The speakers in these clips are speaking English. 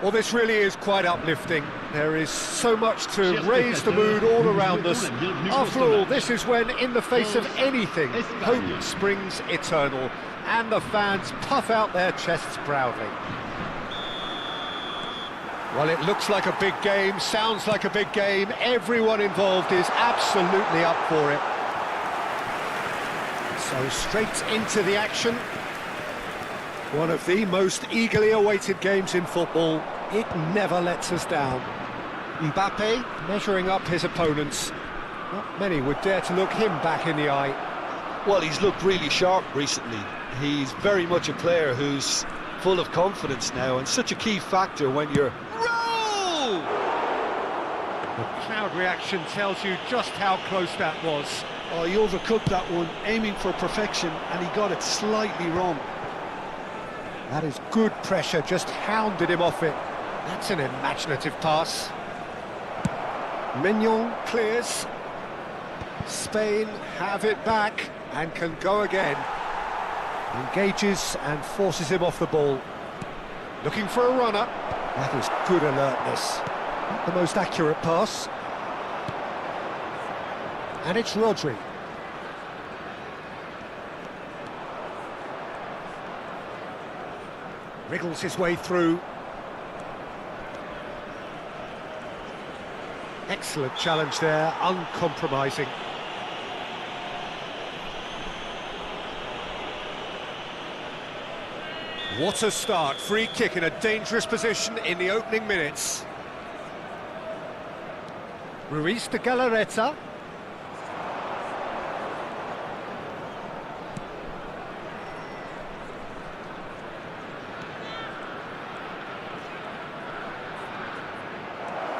Well, this really is quite uplifting. There is so much to raise the mood all around us. After all, this is when, in the face of anything, hope springs eternal, and the fans puff out their chests proudly. Well, it looks like a big game, sounds like a big game. Everyone involved is absolutely up for it. So straight into the action. One of the most eagerly awaited games in football. It never lets us down. Mbappe measuring up his opponents. Not many would dare to look him back in the eye. Well, he's looked really sharp recently. He's very much a player who's full of confidence now, and such a key factor when you're... Roll! The crowd reaction tells you just how close that was. Oh, he overcooked that one, aiming for perfection, and he got it slightly wrong. That is good pressure, just hounded him off it. That's an imaginative pass. Mignon clears. Spain have it back and can go again. Engages and forces him off the ball. Looking for a runner. That is good alertness. Not the most accurate pass. And it's Rodri. Wriggles his way through. Excellent challenge there, uncompromising. What a start, free kick in a dangerous position in the opening minutes. Ruiz de Galarreta.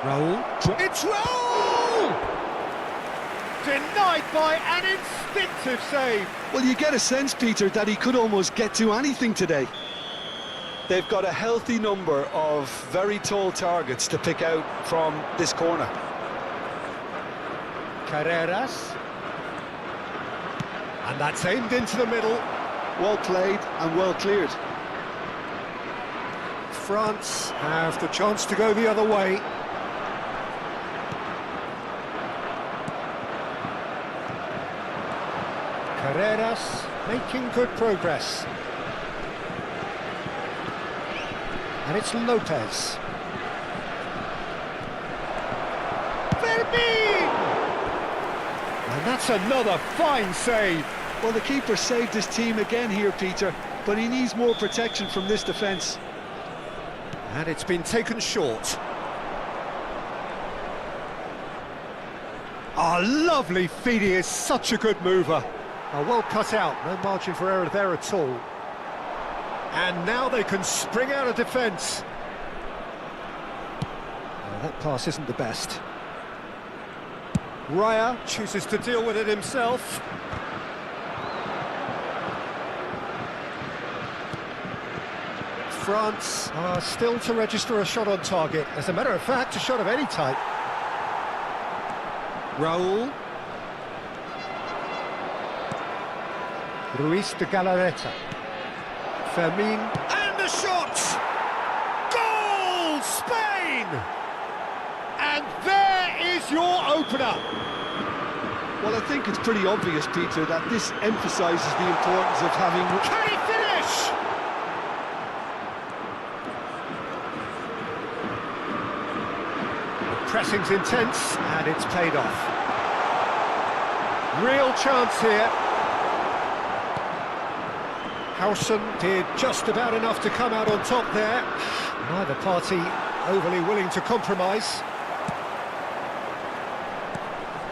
Raul. It's Raul! Denied by an instinctive save. Well, you get a sense, Peter, that he could almost get to anything today. They've got a healthy number of very tall targets to pick out from this corner. Carreras. And that's aimed into the middle. Well played and well cleared. France have the chance to go the other way. Carreras making good progress. And it's Lopez. Verbeek! And that's another fine save. Well, the keeper saved his team again here, Peter, but he needs more protection from this defence. And it's been taken short. Ah, lovely feed, he is such a good mover. Well cut out, no margin for error there at all. And now they can spring out of defence. That pass isn't the best. Raya chooses to deal with it himself. France are still to register a shot on target. As a matter of fact, a shot of any type. Raul. Ruiz de Galarreta. Fermin. And the shot! Goal! Spain! And there is your opener. Well, I think it's pretty obvious, Peter, that this emphasises the importance of having... Can he finish? The pressing's intense, and it's paid off. Real chance here. Howson did just about enough to come out on top there. Neither party overly willing to compromise.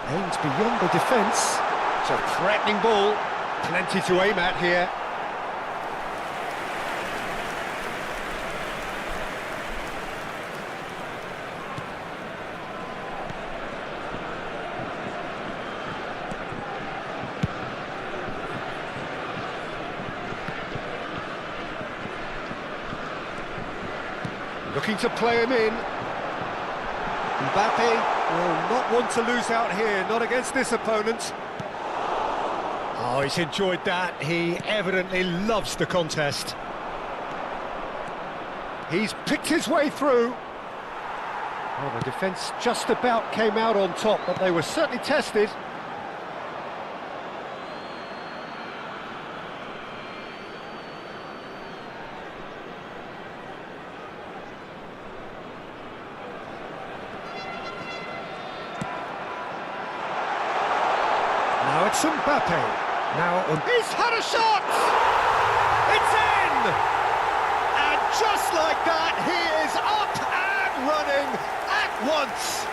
Aimed beyond the defence. It's a threatening ball. Plenty to aim at here. Looking to play him in. Mbappe will not want to lose out here, not against this opponent. Oh, he's enjoyed that. He evidently loves the contest. He's picked his way through. Well, the defence just about came out on top, but they were certainly tested. Now it's Mbappe. Now he's had a shot! It's in! And just like that, he is up and running at once.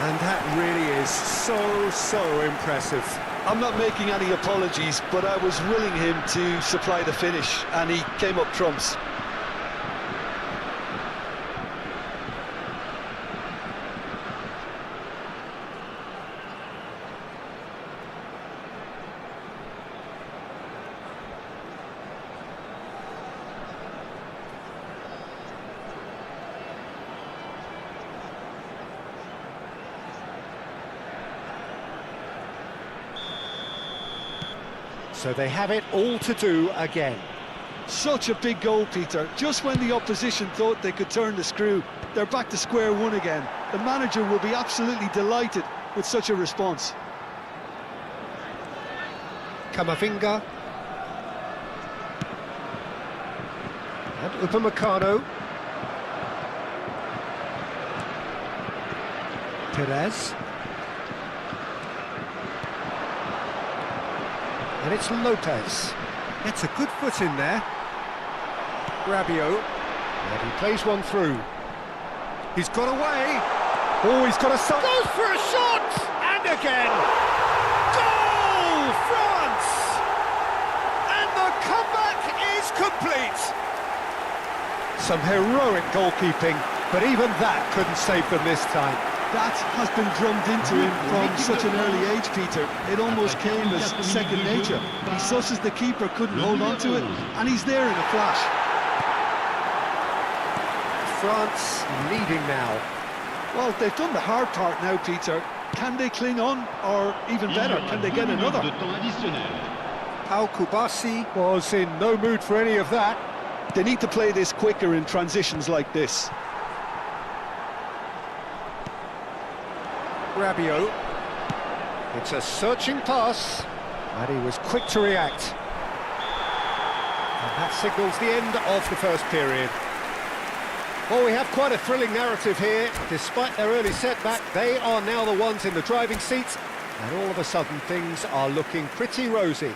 And that really is so impressive. I'm not making any apologies, but I was willing him to supply the finish, and he came up trumps. So they have it all to do again. Such a big goal, Peter. Just when the opposition thought they could turn the screw, they're back to square one again. The manager will be absolutely delighted with such a response. Camavinga. And Upamecano. Perez. And it's Lopez. Gets a good foot in there. Rabiot. And he plays one through. He's got away. Oh, he's got a shot. Goes for a shot! And again! Goal! France! And the comeback is complete. Some heroic goalkeeping, but even that couldn't save them this time. That has been drummed into him from such an early age, Peter. It almost came as second nature. He susses the keeper, couldn't hold on to it, and he's there in a flash. France leading now. Well, they've done the hard part now, Peter. Can they cling on, or even better, can they get another? Pau Kubasi was in no mood for any of that. They need to play this quicker in transitions like this. Rabiot. It's a searching pass, and he was quick to react. And that signals the end of the first period. Well, we have quite a thrilling narrative here. Despite their early setback, they are now the ones in the driving seat, and all of a sudden things are looking pretty rosy.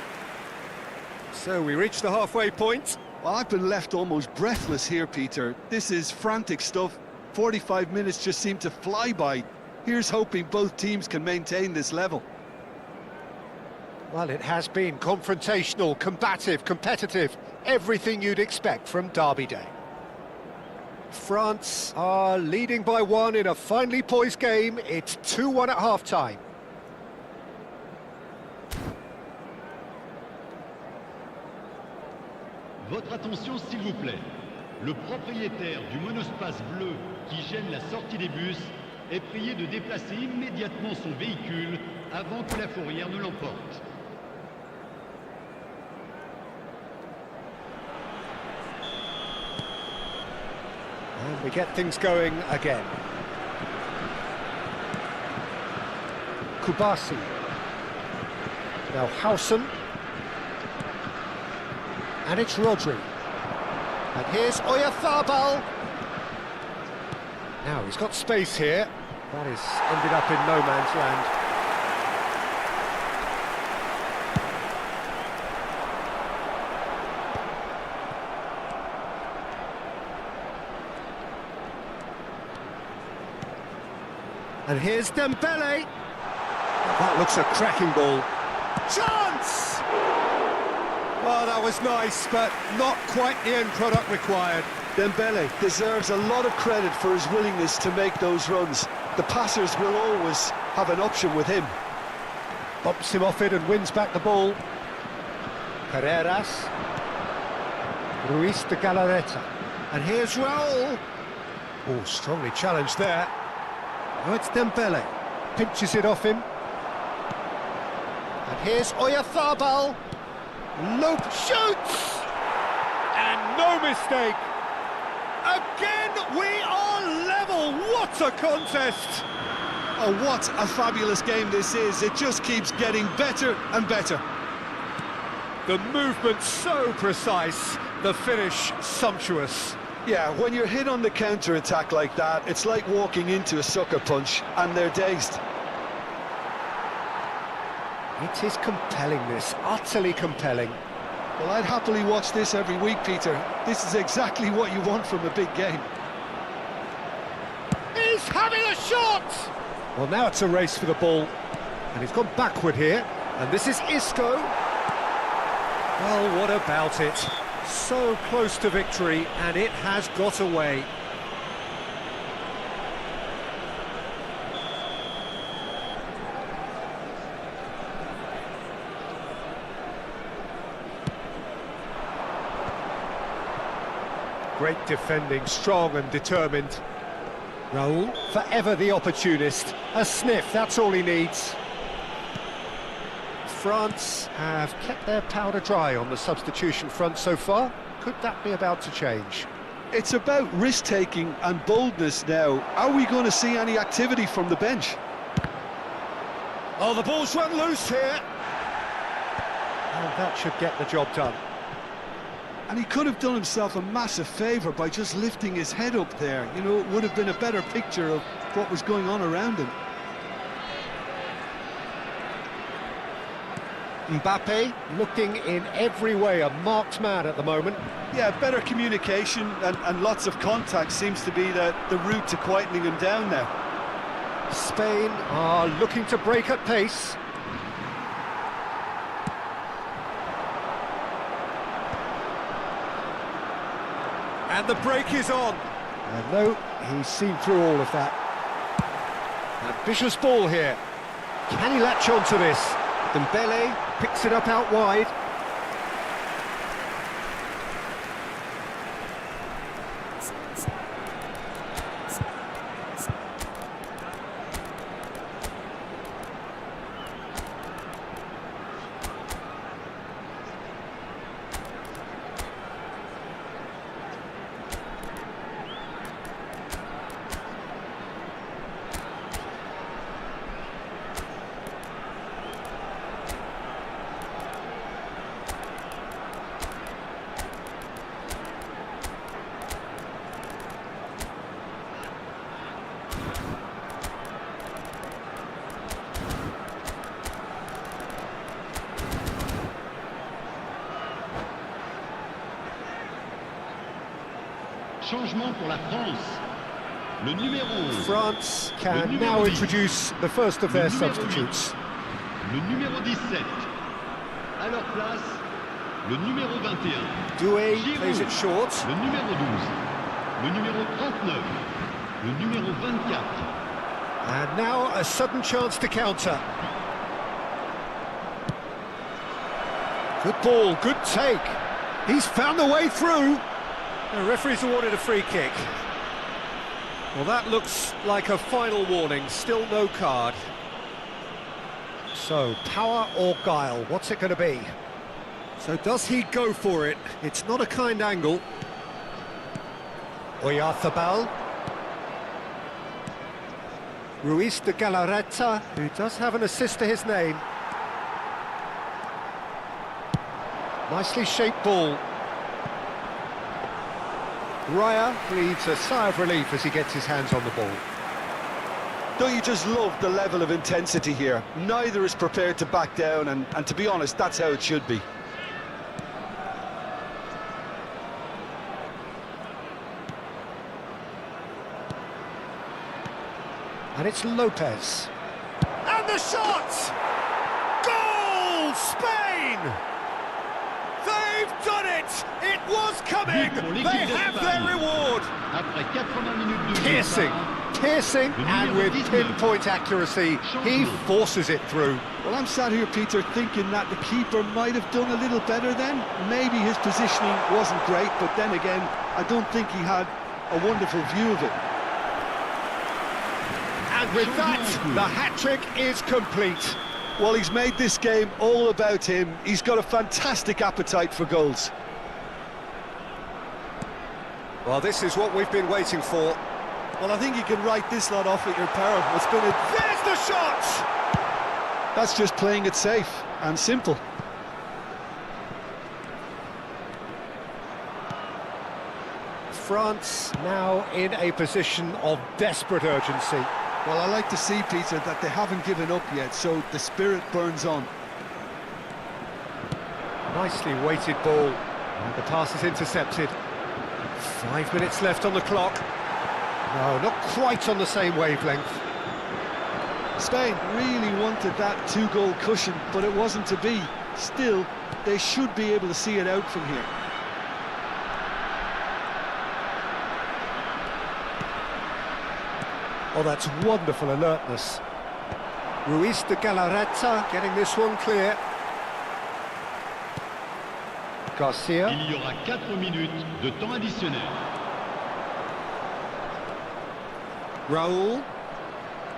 So we reach the halfway point. Well, I've been left almost breathless here, Peter. This is frantic stuff. 45 minutes just seem to fly by. Here's hoping both teams can maintain this level. Well, it has been confrontational, combative, competitive, everything you'd expect from Derby Day. France are leading by one in a finely poised game. It's 2-1 at half-time. Votre attention s'il vous plaît. Le propriétaire du monospace bleu qui gêne la sortie des bus est prié de déplacer immédiatement son véhicule avant que la fourrière ne l'emporte. And we get things going again. Kubasi. Now Howson. And it's Rodri. And here's Oyarzabal. Now he's got space here. That is ended up in no man's land. And here's Dembele. That looks a cracking ball. Chance! Well, that was nice, but not quite the end product required. Dembele deserves a lot of credit for his willingness to make those runs. The passers will always have an option with him. Bumps him off it and wins back the ball. Carreras. Ruiz de Galarreta. And here's Raul. Oh, strongly challenged there. Now it's Dembele. Pinches it off him. And here's Oyarzabal. Lope shoots! And no mistake! Again, we are level! What a contest! Oh, what a fabulous game this is. It just keeps getting better and better. The movement so precise, the finish sumptuous. Yeah, when you're hit on the counter-attack like that, it's like walking into a sucker punch, and they're dazed. It is compelling, this, utterly compelling. Well, I'd happily watch this every week, Peter. This is exactly what you want from a big game. He's having a shot! Well, now it's a race for the ball. And he's gone backward here. And this is Isco. Well, what about it? So close to victory, and it has got away. Great defending, strong and determined. Raul, forever the opportunist. A sniff, that's all he needs. France have kept their powder dry on the substitution front so far. Could that be about to change? It's about risk-taking and boldness now. Are we going to see any activity from the bench? Oh, the ball's run loose here. And that should get the job done. And he could have done himself a massive favour by just lifting his head up there. You know, it would have been a better picture of what was going on around him. Mbappe looking in every way a marked man at the moment. Yeah, better communication and lots of contact seems to be the route to quietening him down now. Spain are looking to break at pace. And the break is on. And no, he's seen through all of that. Ambitious ball here. Can he latch on to this? Dembele picks it up out wide. Changement pour la France. Le numéro... France can now introduce the first of their substitutes. Le numéro 17. À leur place, le numéro 21. Doué plays it short. Le numéro 12. Le numéro 39. Le numéro 24. And now a sudden chance to counter. Good ball, good take. He's found the way through. The referee's awarded a free kick. Well, that looks like a final warning. Still no card. So, power or guile, what's it going to be? So does he go for it? It's not a kind angle. EFOOTBALL. Ruiz de Galarreta, who does have an assist to his name. Nicely shaped ball. Raya breathes a sigh of relief as he gets his hands on the ball. Don't you just love the level of intensity here? Neither is prepared to back down, and to be honest, that's how it should be. And it's Lopez. And the shot! Goal! Spain! They've done it! It was coming! They have their reward! Après 80 minutes de Piercing, and with pinpoint accuracy, he forces it through. Well, I'm sat here, Peter, thinking that the keeper might have done a little better then. Maybe his positioning wasn't great, but then again, I don't think he had a wonderful view of it. And with that, the hat-trick is complete. Well, he's made this game all about him. He's got a fantastic appetite for goals. Well, this is what we've been waiting for. Well, I think you can write this lot off at your peril. It's been There's the shot! That's just playing it safe and simple. France now in a position of desperate urgency. Well, I like to see, Peter, that they haven't given up yet, so the spirit burns on. Nicely weighted ball, and the pass is intercepted. 5 minutes left on the clock. No, not quite on the same wavelength. Spain really wanted that two-goal cushion, but it wasn't to be. Still, they should be able to see it out from here. Oh, that's wonderful alertness. Ruiz de Galarreta getting this one clear. Garcia. Il y aura 4 minutes de temps additionnel. Raúl.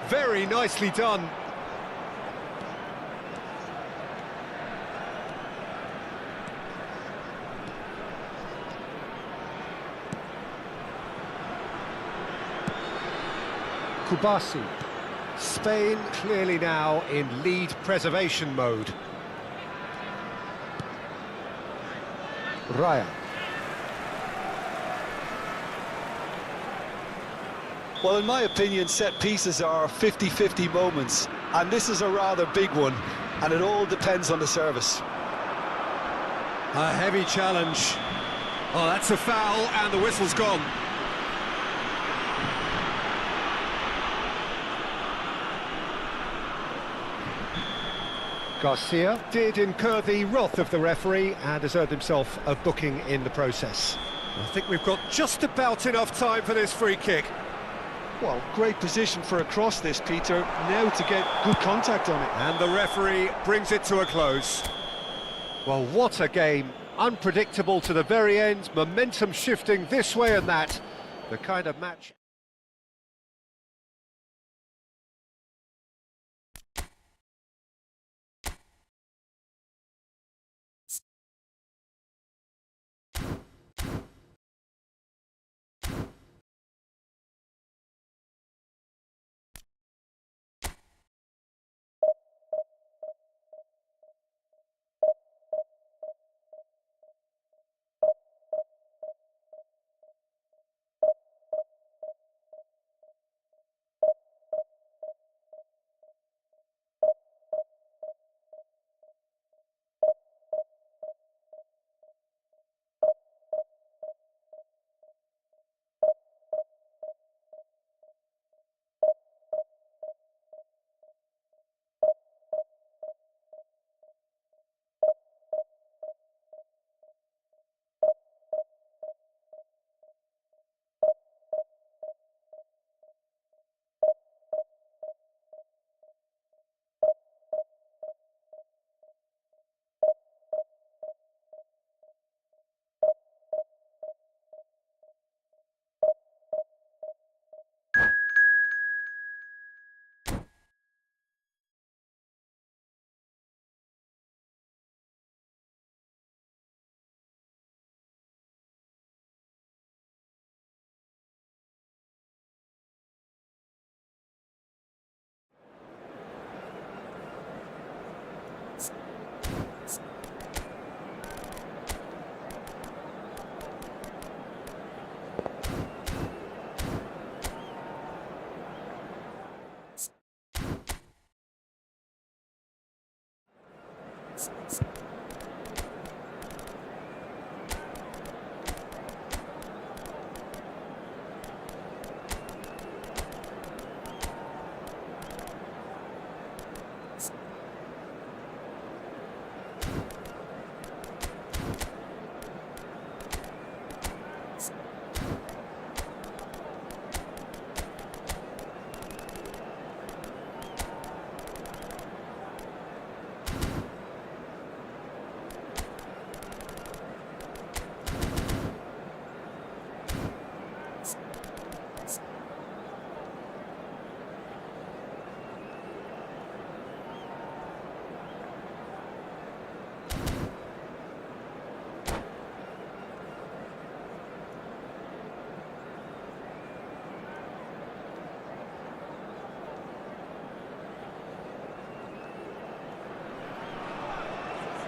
Very nicely done. Kubasi. Spain clearly now in lead preservation mode. Raya. Well, in my opinion, set pieces are 50-50 moments, and this is a rather big one, and it all depends on the service. A heavy challenge. Oh, that's a foul, and the whistle's gone. Garcia did incur the wrath of the referee and has earned himself a booking in the process. I think we've got just about enough time for this free kick. Well, great position for a cross this, Peter, now to get good contact on it. And the referee brings it to a close. Well, what a game. Unpredictable to the very end, momentum shifting this way and that. The kind of match...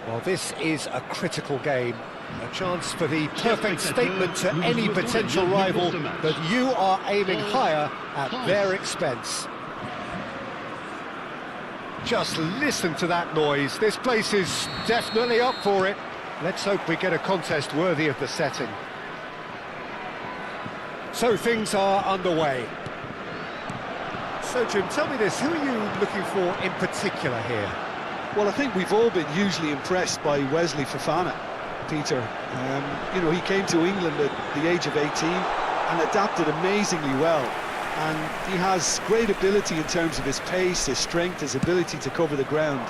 Well, this is a critical game, a chance for the perfect statement to any potential rival that you are aiming higher at their expense. Just listen to that noise. This place is definitely up for it. Let's hope we get a contest worthy of the setting. So things are underway. So Jim, tell me this, who are you looking for in particular here? Well, I think we've all been hugely impressed by Wesley Fofana, Peter. You know, he came to England at the age of 18 and adapted amazingly well. And he has great ability in terms of his pace, his strength, his ability to cover the ground.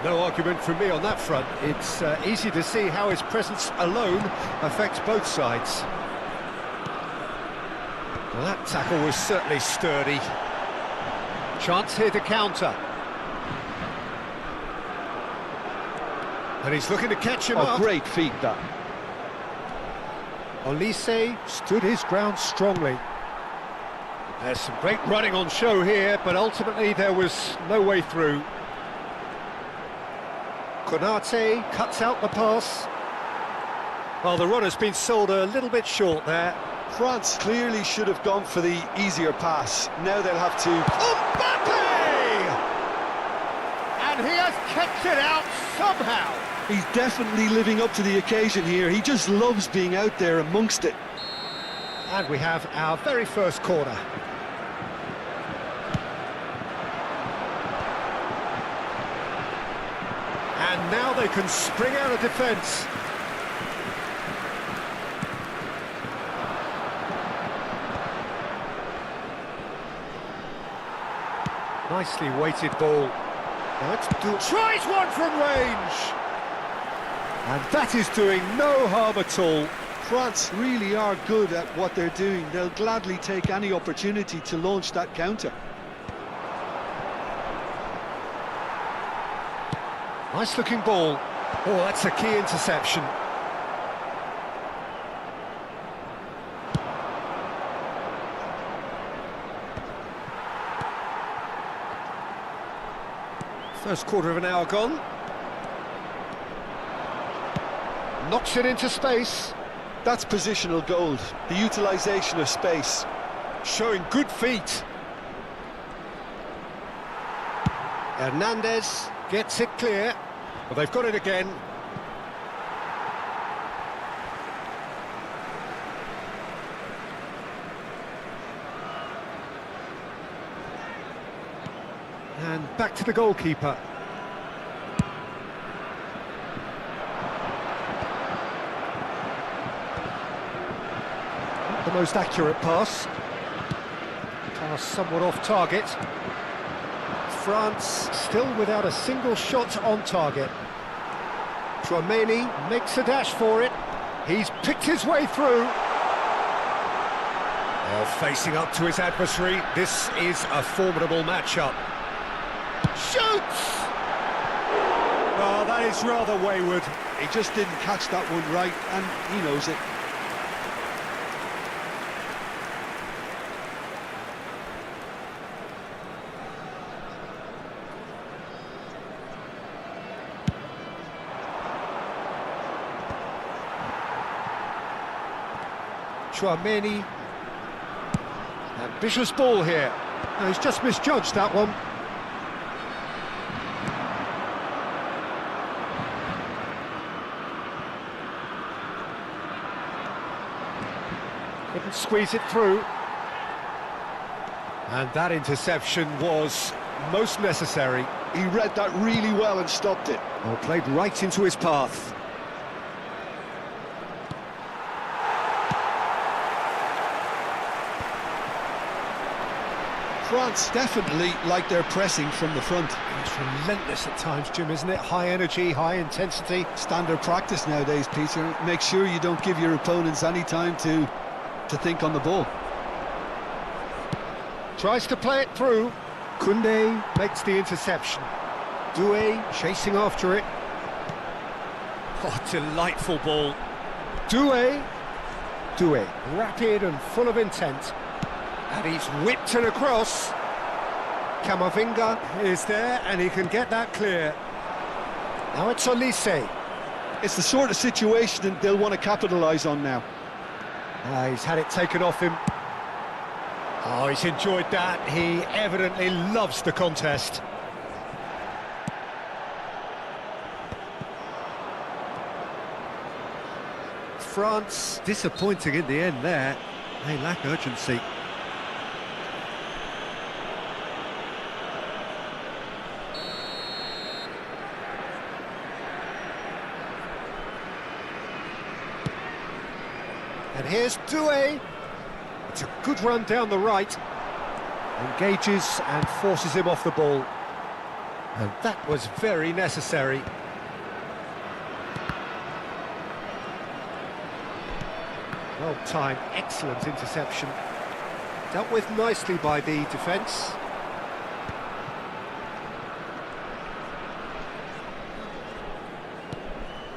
No argument from me on that front. It's easy to see how his presence alone affects both sides. Well, that tackle was certainly sturdy. Chance here to counter. And he's looking to catch him up. Great feat, that. Olise stood his ground strongly. There's some great running on show here, but ultimately there was no way through. Konate cuts out the pass. Well, the run has been sold a little bit short there. France clearly should have gone for the easier pass. Now they'll have to... Mbappe! And he has kept it out somehow. He's definitely living up to the occasion here. He just loves being out there amongst it. And we have our very first corner. And now they can spring out of defence. Nicely weighted ball. Now tries one from range. And that is doing no harm at all. France really are good at what they're doing. They'll gladly take any opportunity to launch that counter. Nice looking ball. Oh, that's a key interception. First quarter of an hour gone. Knocks it into space. That's positional gold, the utilisation of space. Showing good feet. Hernandez gets it clear. Well, they've got it again. And back to the goalkeeper. Not the most accurate pass. Pass somewhat off target. France still without a single shot on target. Tchouaméni makes a dash for it. He's picked his way through. Facing up to his adversary, this is a formidable matchup. Shoots! Oh, that is rather wayward. He just didn't catch that one right, and he knows it. Tchouaméni. Ambitious ball here. No, he's just misjudged that one. Couldn't squeeze it through. And that interception was most necessary. He read that really well and stopped it. Oh, played right into his path. France definitely like their pressing from the front. It's relentless at times, Jim, isn't it? High energy, high intensity. Standard practice nowadays, Peter. Make sure you don't give your opponents any time to think on the ball. Tries to play it through. Koundé makes the interception. Doué chasing after it. Oh, delightful ball. Doué, rapid and full of intent. And he's whipped it across. Camavinga is there, and he can get that clear. Now it's Olise. It's the sort of situation that they'll want to capitalise on now. He's had it taken off him. Oh, he's enjoyed that. He evidently loves the contest. France disappointing in the end there. They lack urgency. And here's Doué. It's a good run down the right. Engages and forces him off the ball. And that was very necessary. Well timed, excellent interception. Dealt with nicely by the defence.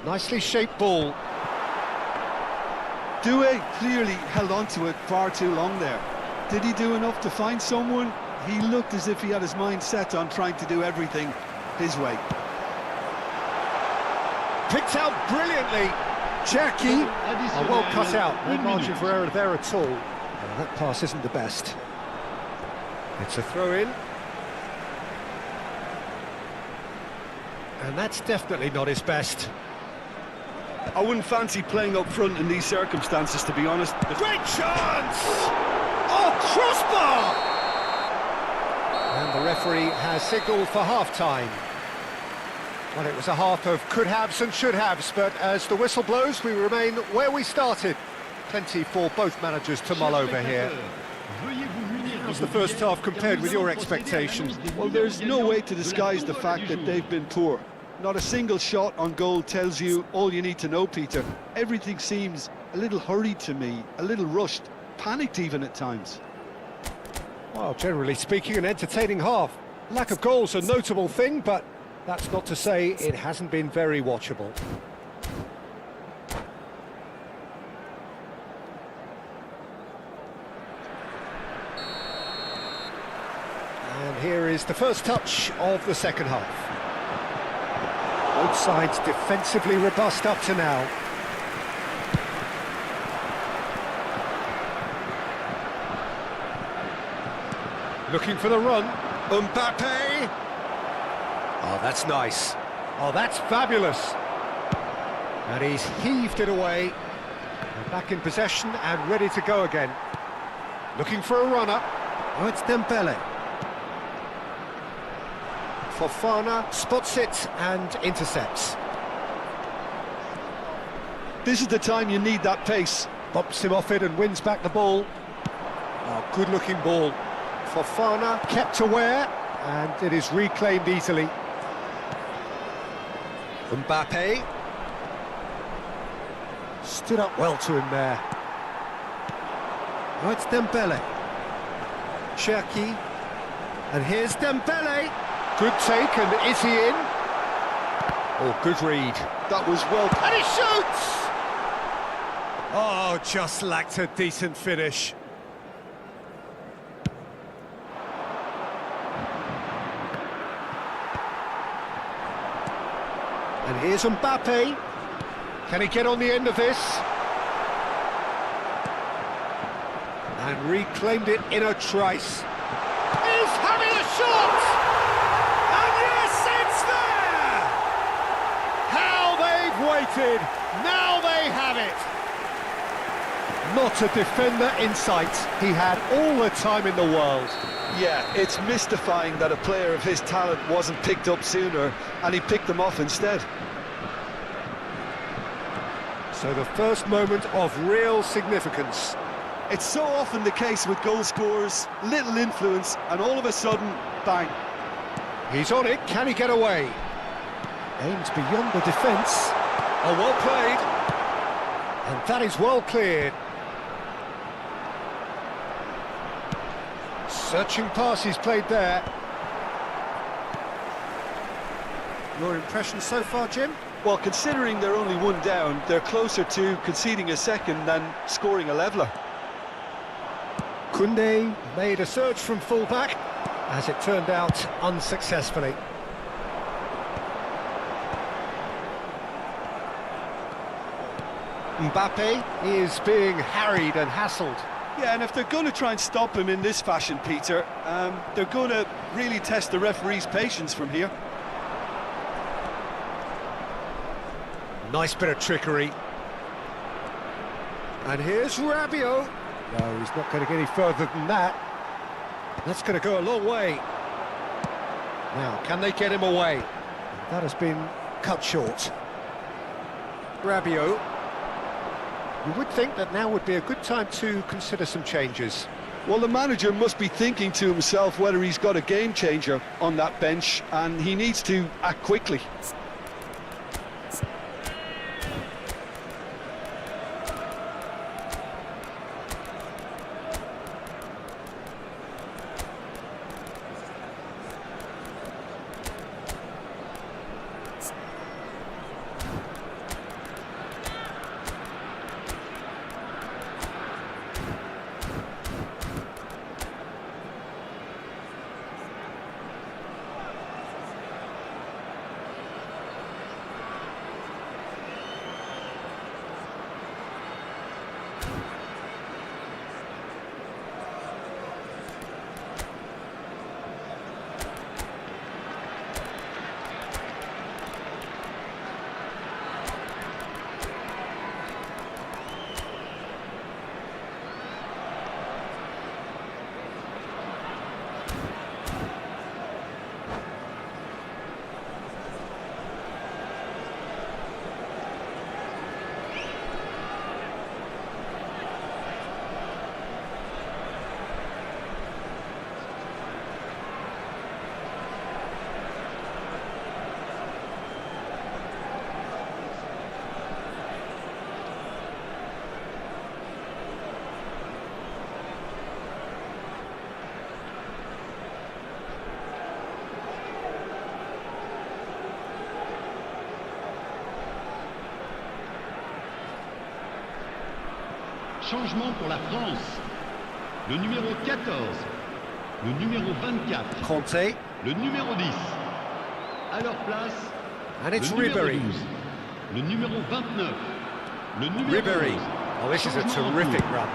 Nicely shaped ball. Doué clearly held on to it far too long there. Did he do enough to find someone? He looked as if he had his mind set on trying to do everything his way. Picked out brilliantly. Jackie, well cut out. No margin for error there at all. That pass isn't the best. It's a throw-in. And that's definitely not his best. I wouldn't fancy playing up front in these circumstances, to be honest. Great chance! Oh, crossbar! And the referee has signalled for half-time. Well, it was a half of could-haves and should-haves, but as the whistle blows, we remain where we started. Plenty for both managers to mull over here. How's the first half compared with your expectations? Well, there's no way to disguise the fact that they've been poor. Not a single shot on goal tells you all you need to know, Peter. Everything seems a little hurried to me, a little rushed, panicked even at times. Well, generally speaking, an entertaining half. Lack of goals a notable thing, but that's not to say it hasn't been very watchable. And here is the first touch of the second half. Both sides defensively robust up to now. Looking for the run. Mbappe! Oh, that's nice. Oh, that's fabulous. And he's heaved it away. And back in possession and ready to go again. Looking for a runner. Oh, it's Dembele. Fofana spots it and intercepts. This is the time you need that pace. Bumps him off it and wins back the ball. Oh, good-looking ball. Fofana kept aware, and it is reclaimed easily. Mbappe stood up well to him there. Oh, it's Dembele. Cherki, and here's Dembele. Good take, and is he in? Oh, good read. That was well... And he shoots! Oh, just lacked a decent finish. And here's Mbappe. Can he get on the end of this? And reclaimed it in a trice. He's having a shot! And yes, it's there! How they've waited! Now they have it! Not a defender in sight. He had all the time in the world. Yeah, it's mystifying that a player of his talent wasn't picked up sooner, and he picked them off instead. So the first moment of real significance. It's so often the case with goal scorers, little influence, and all of a sudden, bang. He's on it, can he get away? Aims beyond the defence. Oh, well played. And that is well cleared. Searching pass he's played there. Your impression so far, Jim? Well, considering they're only one down, they're closer to conceding a second than scoring a leveller. Koundé made a surge from full-back, as it turned out unsuccessfully. Mbappe is being harried and hassled. Yeah, and if they're going to try and stop him in this fashion, Peter, they're going to really test the referee's patience from here. Nice bit of trickery. And here's Rabiot. No, he's not going to get any further than that. That's going to go a long way. Now, can they get him away? That has been cut short. Rabiot. You would think that now would be a good time to consider some changes. Well, the manager must be thinking to himself whether he's got a game changer on that bench, and he needs to act quickly. Changement pour la France. Le numéro 14, le numéro 24, Conte. le numéro 10. À leur place, And it's le numéro Ribéry. 12, le numéro 29, le numéro Ribéry. 11. Oh, this is a Changement en terrific cours. run.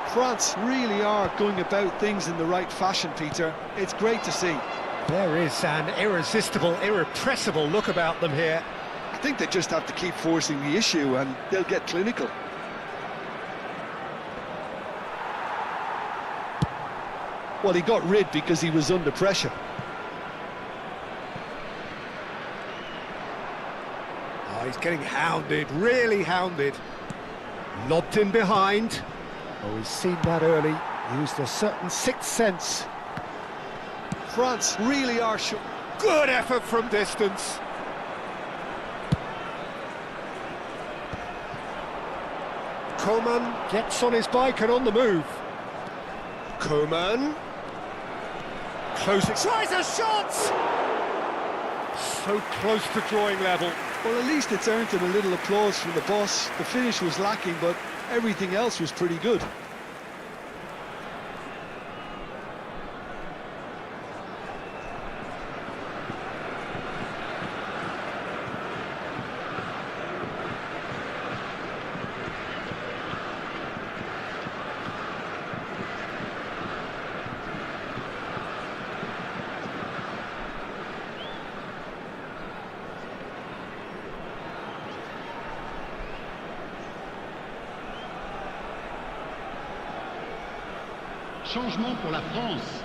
France really are going about things in the right fashion, Peter. It's great to see. There is an irresistible, irrepressible look about them here. I think they just have to keep forcing the issue and they'll get clinical. Well, he got rid because he was under pressure. Oh, he's getting hounded, really hounded. Lobbed in behind. Oh, he's seen that early. Used a certain sixth sense. France really are sure. Good effort from distance. Coman gets on his bike and on the move. Coman. Closing. Tries a shot! So close to drawing level. Well, at least it's earned him a little applause from the boss. The finish was lacking, but everything else was pretty good. Changement pour la France.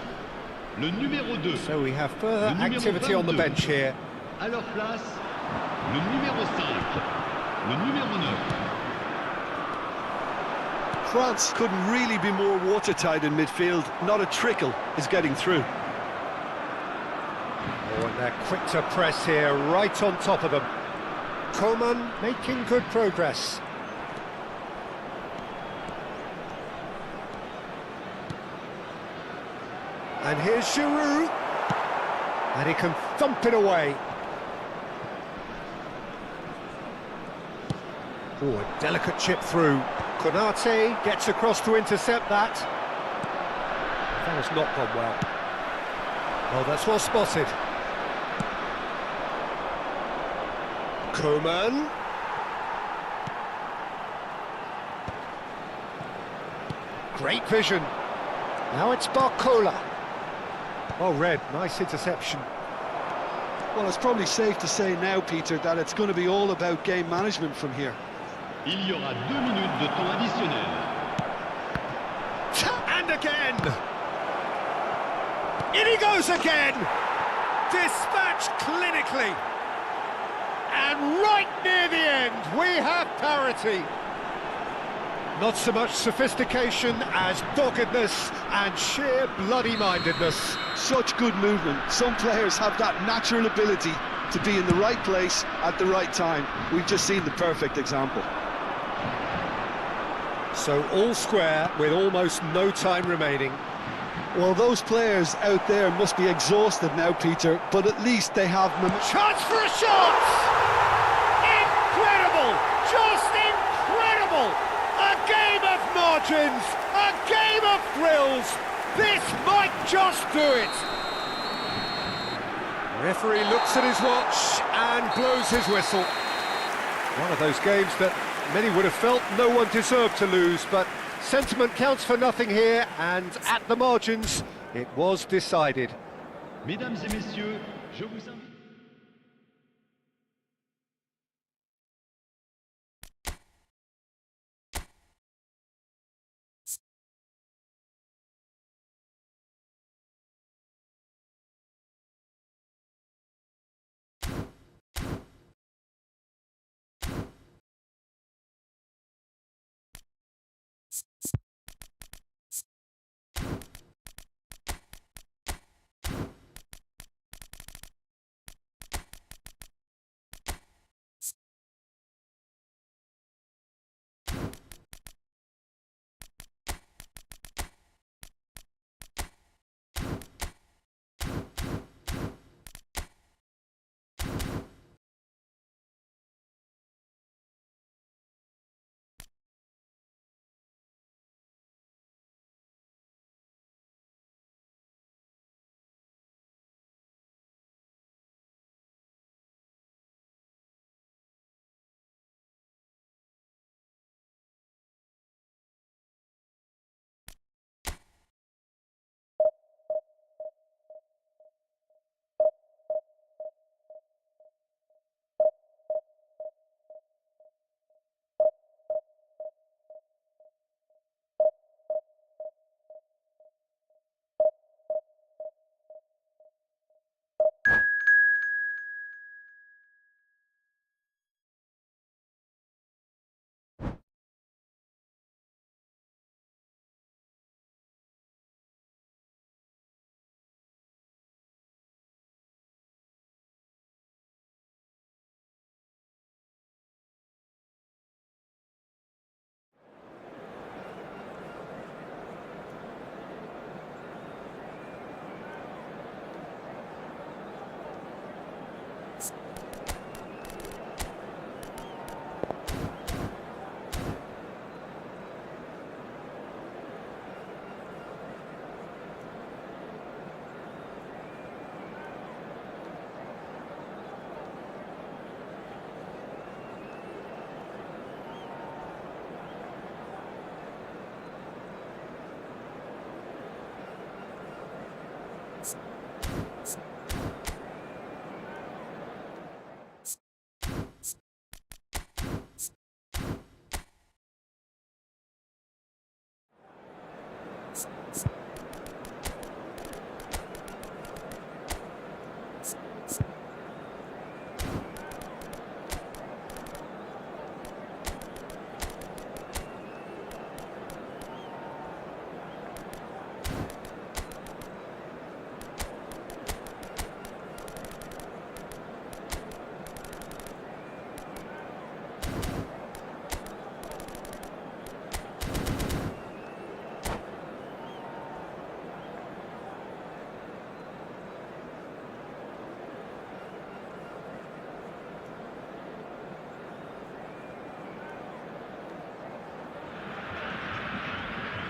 Le numéro 2. So we have further Le numéro activity on the 22. bench here. À leur place, le numéro 5, le numéro 9. France couldn't really be more watertight in midfield. Not a trickle is getting through. Oh, and they're quick to press here, right on top of them. Coman making good progress. And here's Giroud. And he can thump it away. Oh, a delicate chip through. Konate gets across to intercept that. That has not gone well. Oh, that's well spotted. Coman. Great vision. Now it's Barcola. Oh, Red, nice interception. Well, it's probably safe to say now, Peter, that it's going to be all about game management from here. Il y aura 2 minutes de temps additionnel. And again! In he goes again! Dispatched clinically. And right near the end, we have parity. Not so much sophistication as doggedness and sheer bloody-mindedness. Such good movement. Some players have that natural ability to be in the right place at the right time. We've just seen the perfect example. So all square with almost no time remaining. Well, those players out there must be exhausted now, Peter, but at least they have... Chance for a shot! Incredible! Just incredible! A game of margins! A game of thrills! This might just do it! Referee looks at his watch and blows his whistle. One of those games that many would have felt no one deserved to lose, but sentiment counts for nothing here, and at the margins, it was decided. Mesdames et messieurs, je vous invite...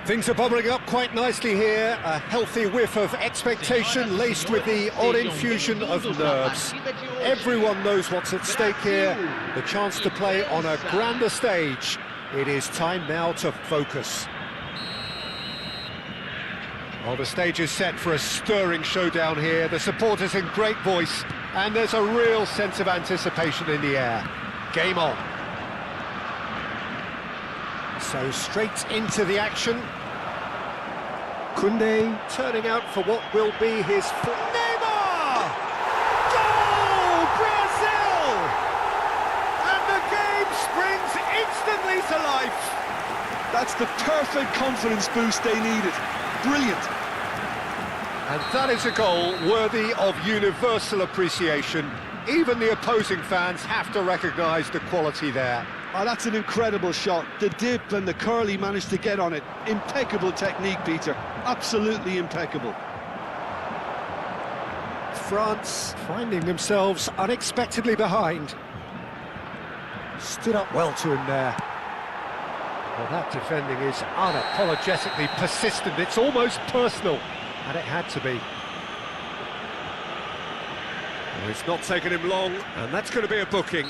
Things are bubbling up quite nicely here. A healthy whiff of expectation laced with the odd infusion of nerves. Everyone knows what's at stake here. The chance to play on a grander stage. It is time now to focus. Well, the stage is set for a stirring showdown here. The supporters in great voice, and there's a real sense of anticipation in the air. Game on. So straight into the action. Koundé turning out for what will be his Neymar! Goal! Brazil! And the game springs instantly to life. That's the perfect confidence boost they needed. Brilliant. And that is a goal worthy of universal appreciation. Even the opposing fans have to recognise the quality there. Oh, that's an incredible shot. The dip and the curl he managed to get on it. Impeccable technique, Peter. Absolutely impeccable. France finding themselves unexpectedly behind. Stood up well to him there. Well, that defending is unapologetically persistent. It's almost personal, and it had to be. Well, it's not taken him long, and that's going to be a booking.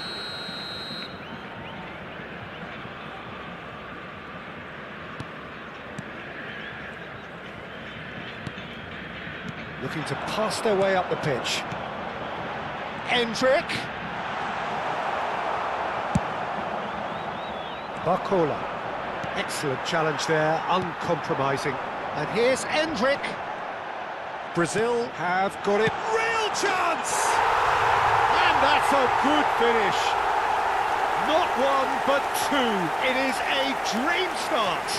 Looking to pass their way up the pitch. Endrick. Barcola. Excellent challenge there, uncompromising. And here's Endrick. Brazil have got it. Real chance! And that's a good finish. Not one, but two. It is a dream start.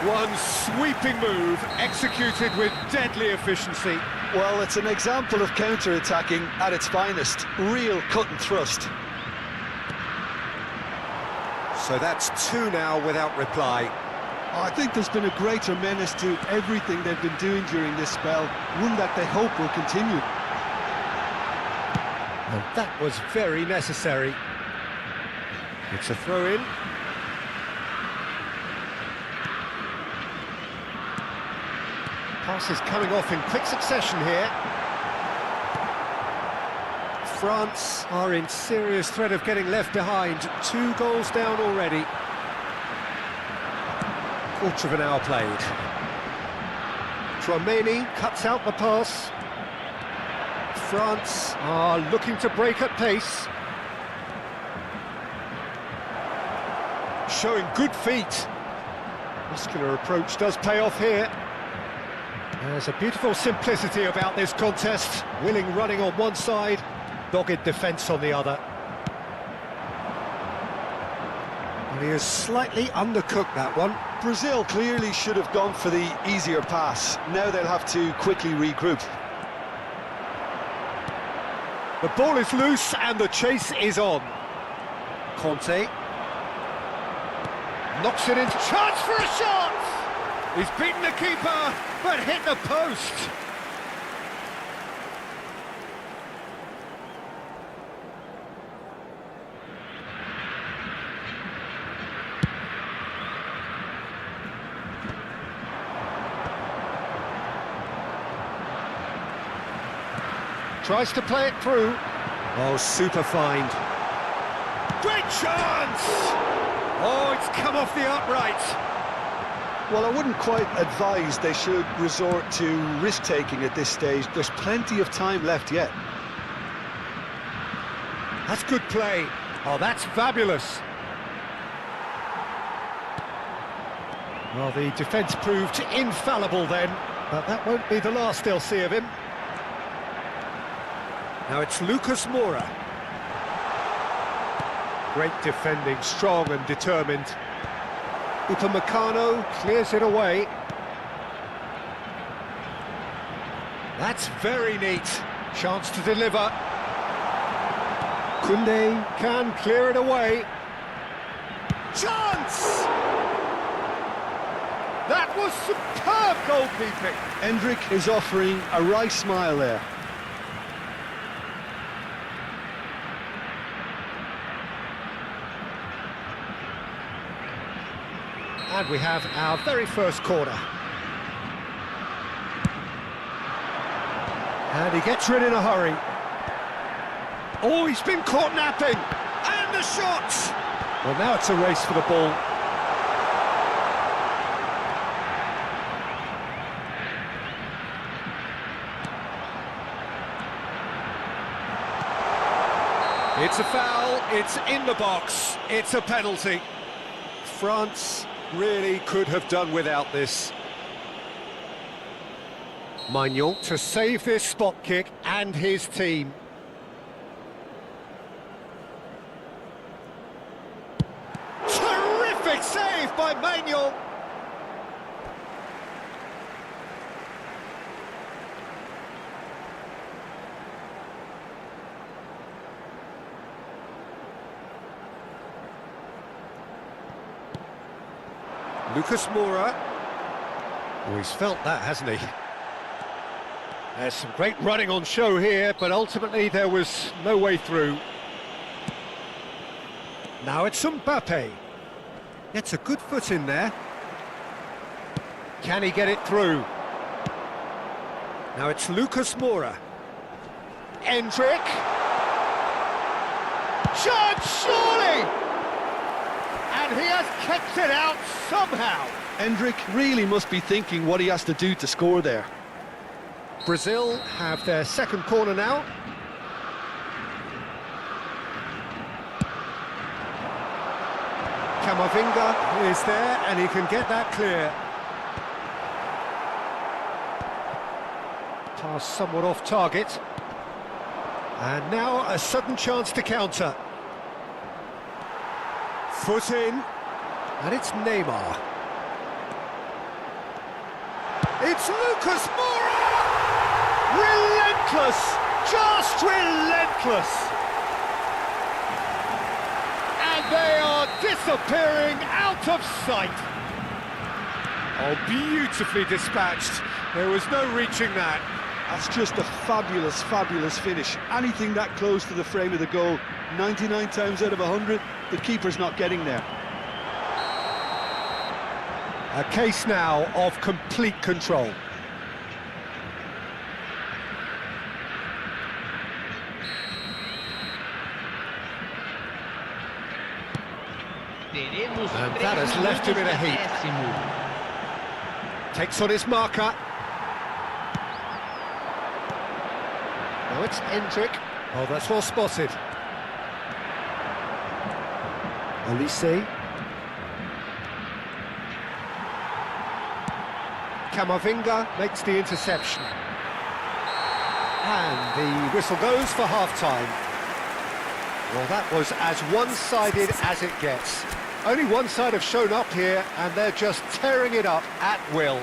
One sweeping move, executed with deadly efficiency. Well, it's an example of counter-attacking at its finest. Real cut and thrust. So that's two now without reply. I think there's been a greater menace to everything they've been doing during this spell, one that they hope will continue. And that was very necessary. It's a throw-in. Passes coming off in quick succession here. France are in serious threat of getting left behind. 2 goals down already. Quarter of an hour played. Tchouaméni cuts out the pass. France are looking to break at pace. Showing good feet. Muscular approach does pay off here. There's a beautiful simplicity about this contest. Willing running on one side, dogged defence on the other. And he has slightly undercooked that one. Brazil clearly should have gone for the easier pass. Now they'll have to quickly regroup. The ball is loose and the chase is on. Conte knocks it into... Chance for a shot! He's beaten the keeper, but hit the post. Tries to play it through. Oh, super find. Great chance! Oh, it's come off the upright. Well, I wouldn't quite advise they should resort to risk-taking at this stage. There's plenty of time left yet. That's good play. Oh, that's fabulous. Well, the defence proved infallible then, but that won't be the last they'll see of him. Now it's Lucas Moura. Great defending, strong and determined. Upamecano clears it away. That's very neat. Chance to deliver. Koundé can clear it away. Chance! That was superb goalkeeping. Endrick is offering a wry smile there. And we have our very first corner. And he gets rid in a hurry. Oh, he's been caught napping! And the shot! Well, now it's a race for the ball. It's a foul, it's in the box, it's a penalty. France really could have done without this. Maignan to save this spot kick and his team. Terrific save by Maignan! Lucas Moura. Oh, he's felt that, hasn't he? There's some great running on show here, but ultimately there was no way through. Now it's Mbappe. Gets a good foot in there. Can he get it through? Now it's Lucas Moura. Endrick. Shot, surely! And he has kept it out somehow. Endrick really must be thinking what he has to do to score there. Brazil have their second corner now. Camavinga is there and he can get that clear. Pass somewhat off target. And now a sudden chance to counter. Foot in, and it's Neymar. It's Lucas Moura! Relentless! Just relentless! And they are disappearing out of sight. Oh, beautifully dispatched. There was no reaching that. That's just a fabulous, fabulous finish. Anything that close to the frame of the goal, 99 times out of 100, the keeper's not getting there. A case now of complete control. And that has left him in a heap. Takes on his marker. Now it's Endrick. Oh, that's well spotted. Olise. Camavinga makes the interception. And the whistle goes for half-time. Well, that was as one-sided as it gets. Only one side have shown up here, and they're just tearing it up at will.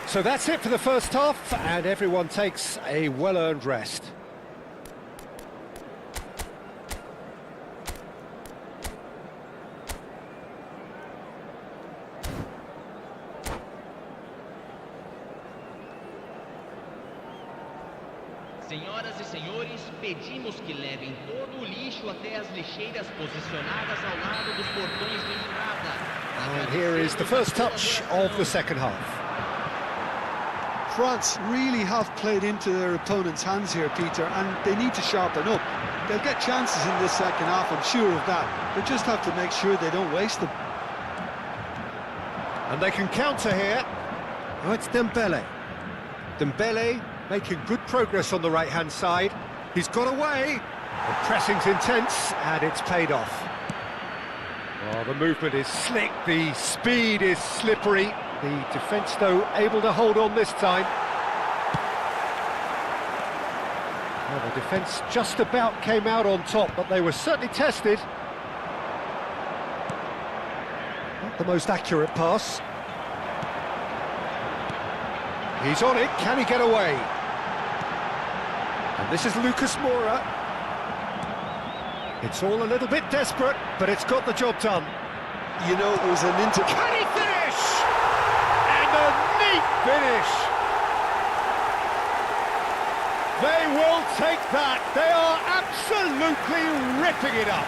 So that's it for the first half, and everyone takes a well-earned rest. Senhoras e senhores, pedimos que levem todo o lixo até as lixeiras posicionadas ao lado dos portões de entrada. And here is the first touch of the second half. France really have played into their opponent's hands here, Peter, and they need to sharpen up. They'll get chances in this second half, I'm sure of that. They just have to make sure they don't waste them. And they can counter here. Oh, it's Dembele. Dembele making good progress on the right-hand side. He's got away. The pressing's intense, and it's paid off. Oh, the movement is slick, the speed is slippery. The defence, though, able to hold on this time. Well, the defence just about came out on top, but they were certainly tested. Not the most accurate pass. He's on it, can he get away? And this is Lucas Moura. It's all a little bit desperate, but it's got the job done. You know, it was an Can he finish? And a neat finish. They will take that. They are absolutely ripping it up.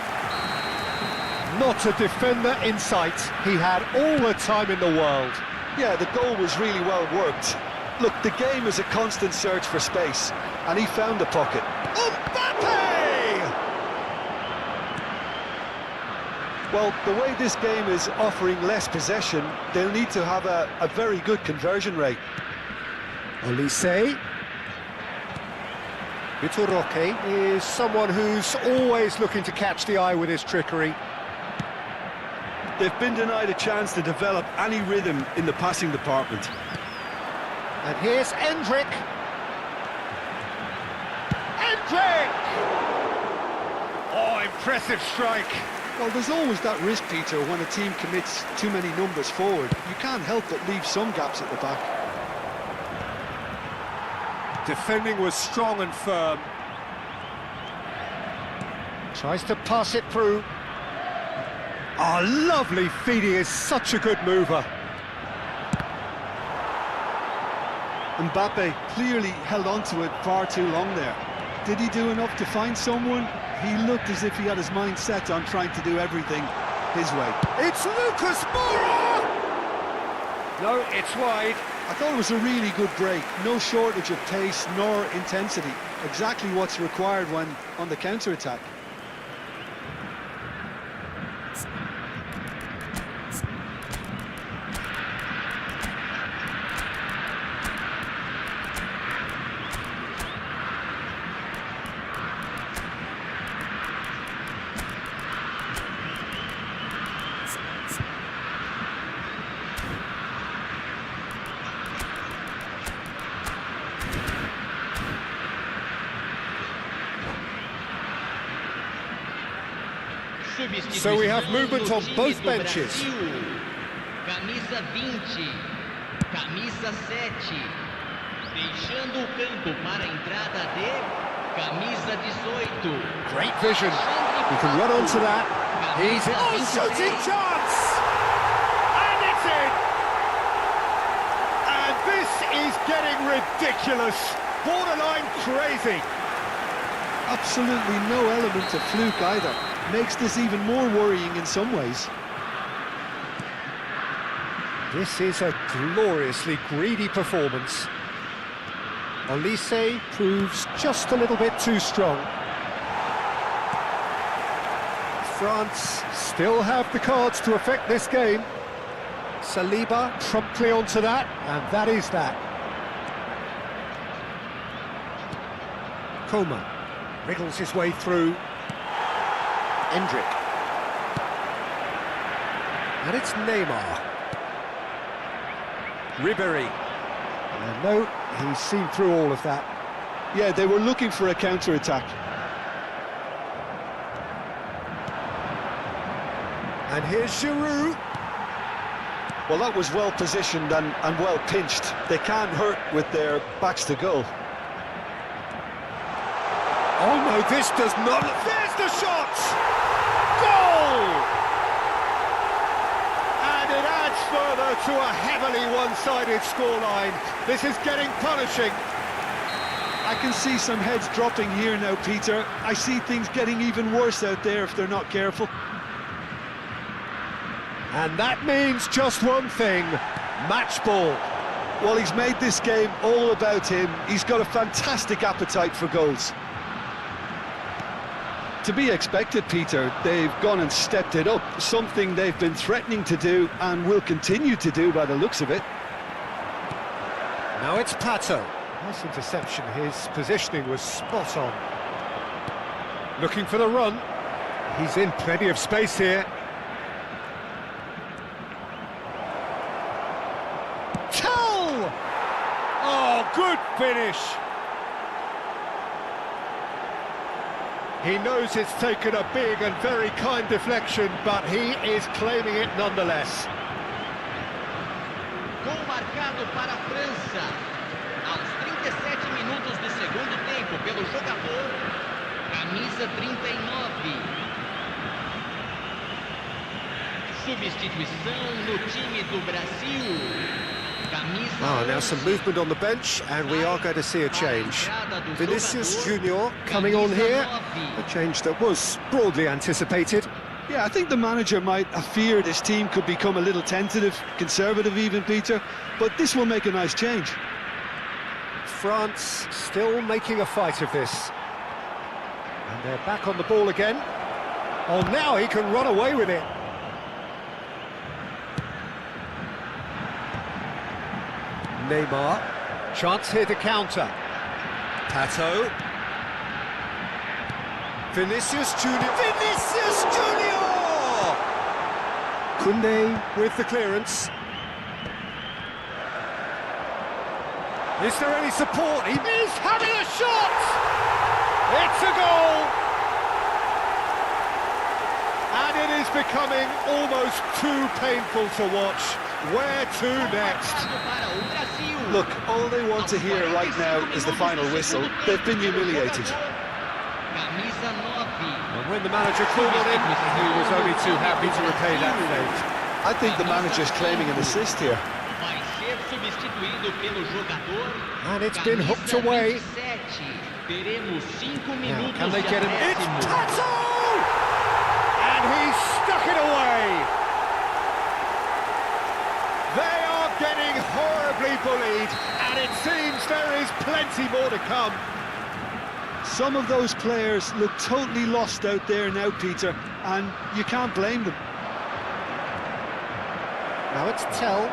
Not a defender in sight. He had all the time in the world. Yeah, the goal was really well worked. Look, the game is a constant search for space, and he found the pocket. Mbappe! Well, the way this game is offering less possession, they'll need to have a very good conversion rate. Olise. Vitor Roque is someone who's always looking to catch the eye with his trickery. They've been denied a chance to develop any rhythm in the passing department. And here's Endrick. Endrick! Oh, impressive strike. Well, there's always that risk, Peter, when a team commits too many numbers forward. You can't help but leave some gaps at the back. Defending was strong and firm. Tries to pass it through. Oh, lovely feed. He is such a good mover. Mbappe clearly held on to it far too long there. Did he do enough to find someone? He looked as if he had his mind set on trying to do everything his way. It's Lucas Moura! No, it's wide. I thought it was a really good break. No shortage of pace nor intensity. Exactly what's required when on the counter-attack. So we have movement on both benches. Camisa 20, camisa 7, deixando o campo para a entrada de camisa 18. Great vision. He can run onto that. He's in. Oh, shooting chance! And it's in! And this is getting ridiculous. Borderline crazy. Absolutely no element of fluke either. Makes this even more worrying in some ways. This is a gloriously greedy performance. Olise proves just a little bit too strong. France still have the cards to affect this game. Saliba promptly onto that, and that is that. Coman wriggles his way through. Endrick. And it's Neymar. Ribéry. No, he's seen through all of that. Yeah, they were looking for a counter-attack. And here's Giroud. Well, that was well positioned and well pinched. They can't hurt with their backs to goal. Oh no, this does not... There's the shot! Goal! And it adds further to a heavily one-sided scoreline. This is getting punishing. I can see some heads dropping here now, Peter. I see things getting even worse out there if they're not careful. And that means just one thing, match ball. Well, he's made this game all about him. He's got a fantastic appetite for goals. To be expected, Peter. They've gone and stepped it up, something they've been threatening to do and will continue to do by the looks of it. Now it's Pato. Nice interception, his positioning was spot on. Looking for the run. He's in plenty of space here. Tell! Oh, good finish. He knows it's taken a big and very kind deflection, but he is claiming it nonetheless. Gol marcado para a França. Aos 37 minutos do segundo tempo pelo jogador, camisa 39. Substituição no time do Brasil. Now some movement on the bench, and we are going to see a change. Vinicius Junior coming on here, a change that was broadly anticipated. Yeah, I think the manager might have feared his team could become a little tentative, conservative even, Peter, but this will make a nice change. France still making a fight of this. And they're back on the ball again. Oh, now he can run away with it. Neymar, chance here to counter. Pato. Vinicius Junior. Vinicius Junior! Koundé with the clearance. Is there any support? He is having a shot! It's a goal! And it is becoming almost too painful to watch. Where to next? Look, all they want to hear right now is the final whistle. They've been humiliated. And when the manager called on him, he was only too happy to repay that fate. I think the manager's claiming an assist here. And it's been hooked away. Now, can they get him? It's Pato! And he's stuck it away. They are getting horribly bullied, and it seems there is plenty more to come. Some of those players look totally lost out there now, Peter, and you can't blame them. Now it's Tell.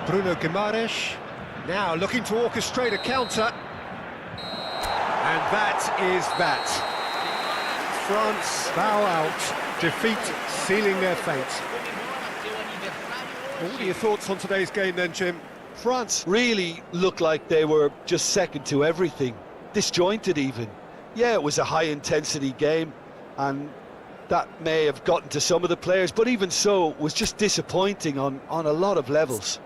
Bruno Guimaraes now looking to orchestrate a counter. And that is that. France bow out, defeat sealing their fate. What are your thoughts on today's game then, Jim? France really looked like they were just second to everything, disjointed even. Yeah, it was a high-intensity game, and that may have gotten to some of the players, but even so, it was just disappointing on a lot of levels.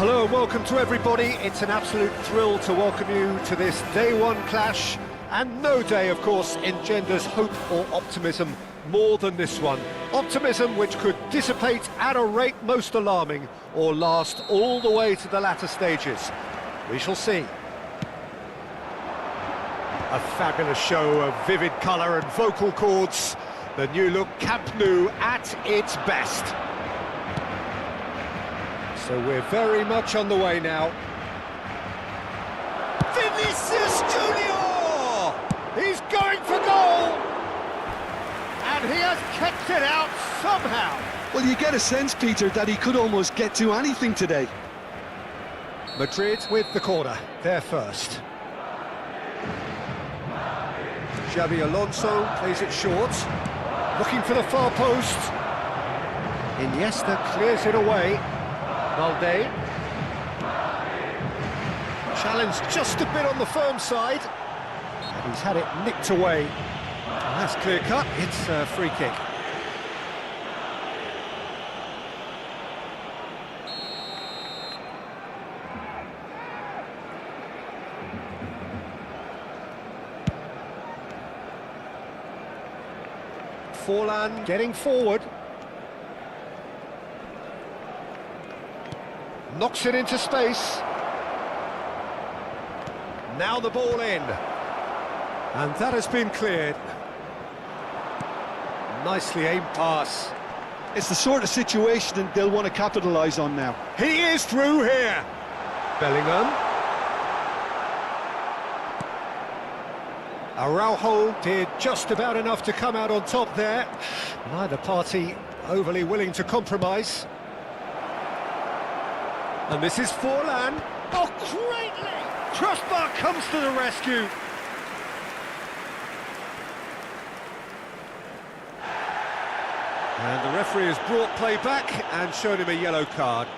Hello and welcome to everybody. It's an absolute thrill to welcome you to this day one clash. And no day, of course, engenders hope or optimism more than this one. Optimism which could dissipate at a rate most alarming or last all the way to the latter stages. We shall see. A fabulous show of vivid colour and vocal cords. The new look Camp Nou at its best. So we're very much on the way now. Vinicius Junior! He's going for goal! And he has kept it out somehow. Well, you get a sense, Peter, that he could almost get to anything today. Madrid with the corner, there first. Xabi Alonso plays it short, looking for the far post. Iniesta clears it away. Valde. Challenge just a bit on the firm side. He's had it nicked away. And that's clear cut, it's a free kick. Forlan getting forward. Knocks it into space. Now the ball in. And that has been cleared. Nicely aimed pass. It's the sort of situation that they'll want to capitalise on now. He is through here. Bellingham. Araujo did just about enough to come out on top there. Neither party overly willing to compromise. And this is Forlan. Oh, greatly! Crossbar comes to the rescue. And the referee has brought play back and shown him a yellow card.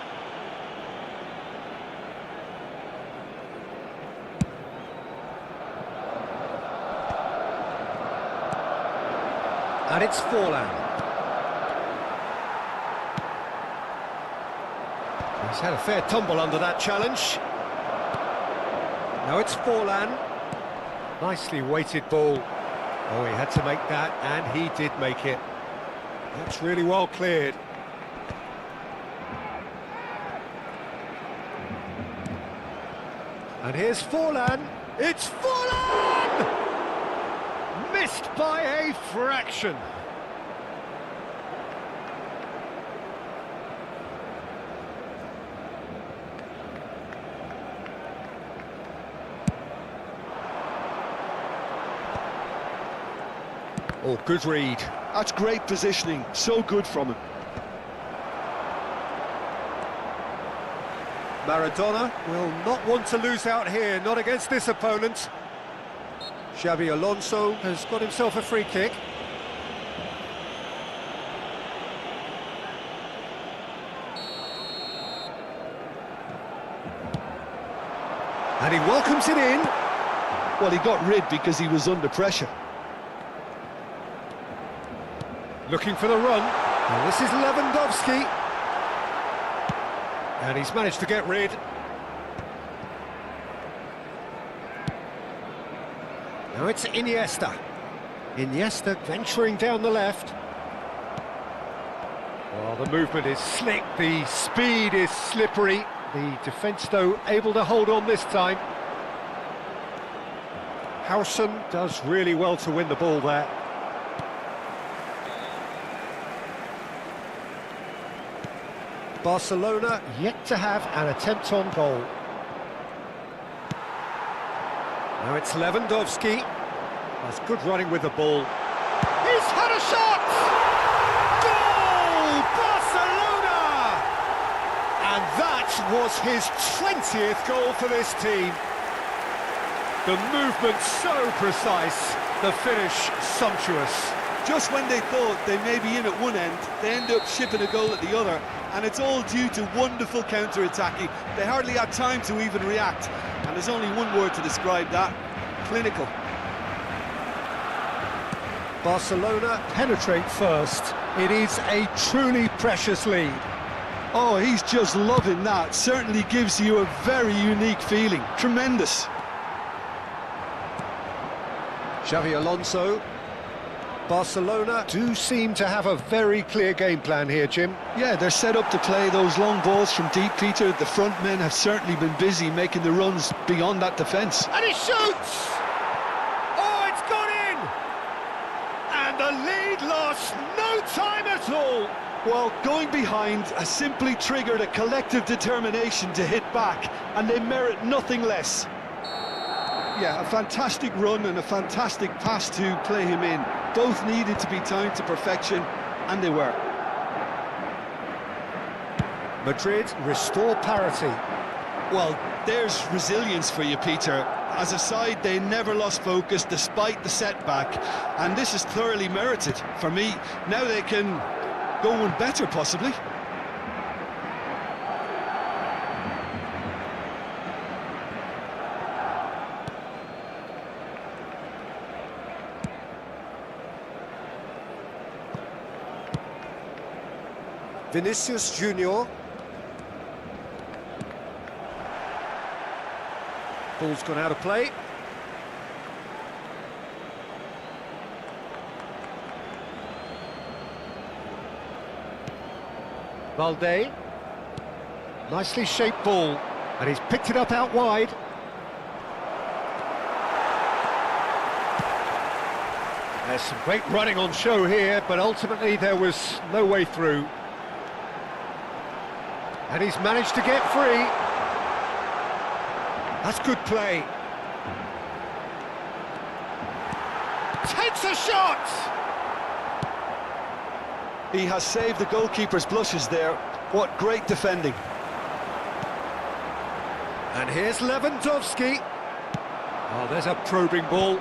And it's Forlan. He's had a fair tumble under that challenge. Now it's Forlan. Nicely weighted ball. Oh, he had to make that, and he did make it. That's really well cleared. And here's Forlan. It's Forlan! Missed by a fraction. Oh, good read. That's great positioning, so good from him. Maradona will not want to lose out here, not against this opponent. Xabi Alonso has got himself a free kick. And he welcomes it in. Well, he got rid because he was under pressure. Looking for the run, and this is Lewandowski. And he's managed to get rid. Now it's Iniesta. Iniesta venturing down the left. Well, the movement is slick, the speed is slippery. The defence, though, able to hold on this time. Howson does really well to win the ball there. Barcelona yet to have an attempt on goal. Now it's Lewandowski. That's good running with the ball. He's had a shot! Goal! Barcelona! And that was his 20th goal for this team. The movement so precise, the finish sumptuous. Just when they thought they may be in at one end, they end up shipping a goal at the other, and it's all due to wonderful counter-attacking. They hardly had time to even react, and there's only one word to describe that: clinical. Barcelona penetrate first. It is a truly precious lead. Oh, he's just loving that. Certainly gives you a very unique feeling. Tremendous. Xavi Alonso. Barcelona do seem to have a very clear game plan here, Jim. Yeah, they're set up to play those long balls from deep, Peter. The front men have certainly been busy making the runs beyond that defence. And he shoots! Oh, it's gone in! And the lead lost no time at all! Well, going behind has simply triggered a collective determination to hit back, and they merit nothing less. Yeah, a fantastic run and a fantastic pass to play him in. Both needed to be timed to perfection, and they were. Madrid restore parity. Well, there's resilience for you, Peter. As a side, they never lost focus despite the setback, and this is thoroughly merited. For me, now they can go one better, possibly. Vinicius Junior. Ball's gone out of play. Valde. Nicely shaped ball. And he's picked it up out wide. There's some great running on show here, but ultimately there was no way through. And he's managed to get free. That's good play. Takes a shot! He has saved the goalkeeper's blushes there. What great defending. And here's Lewandowski. Oh, there's a probing ball.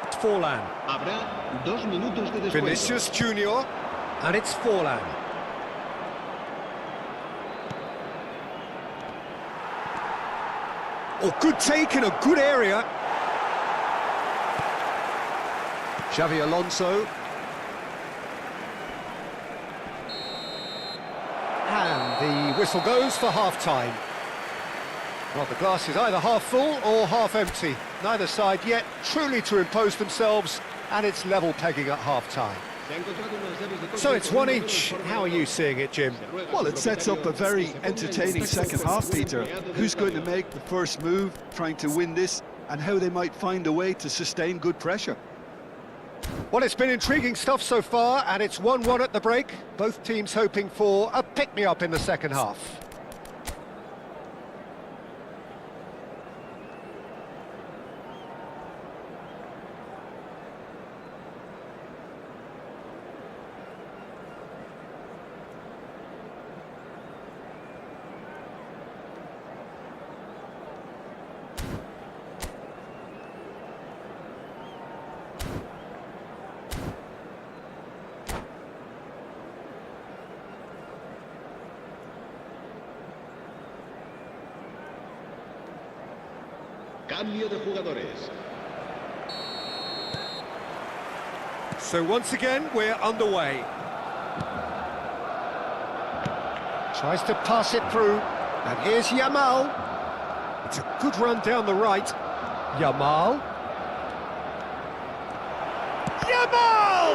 It's Forlan. Habrá 2 minutos de descuento. Vinicius Junior. And it's Forlan. Oh, good take in a good area. Xavi Alonso. And the whistle goes for half-time. Well, the glass is either half full or half empty. Neither side yet truly to impose themselves, and it's level pegging at half-time. So it's one each. How are you seeing it, Jim? Well, it sets up a very entertaining second half, Peter. Who's going to make the first move, trying to win this, and how they might find a way to sustain good pressure. Well, it's been intriguing stuff so far, and it's 1-1 at the break. Both teams hoping for a pick-me-up in the second half. Cambio de jugadores. So once again, we're underway. Tries to pass it through, and here's Yamal. It's a good run down the right. Yamal. Yamal!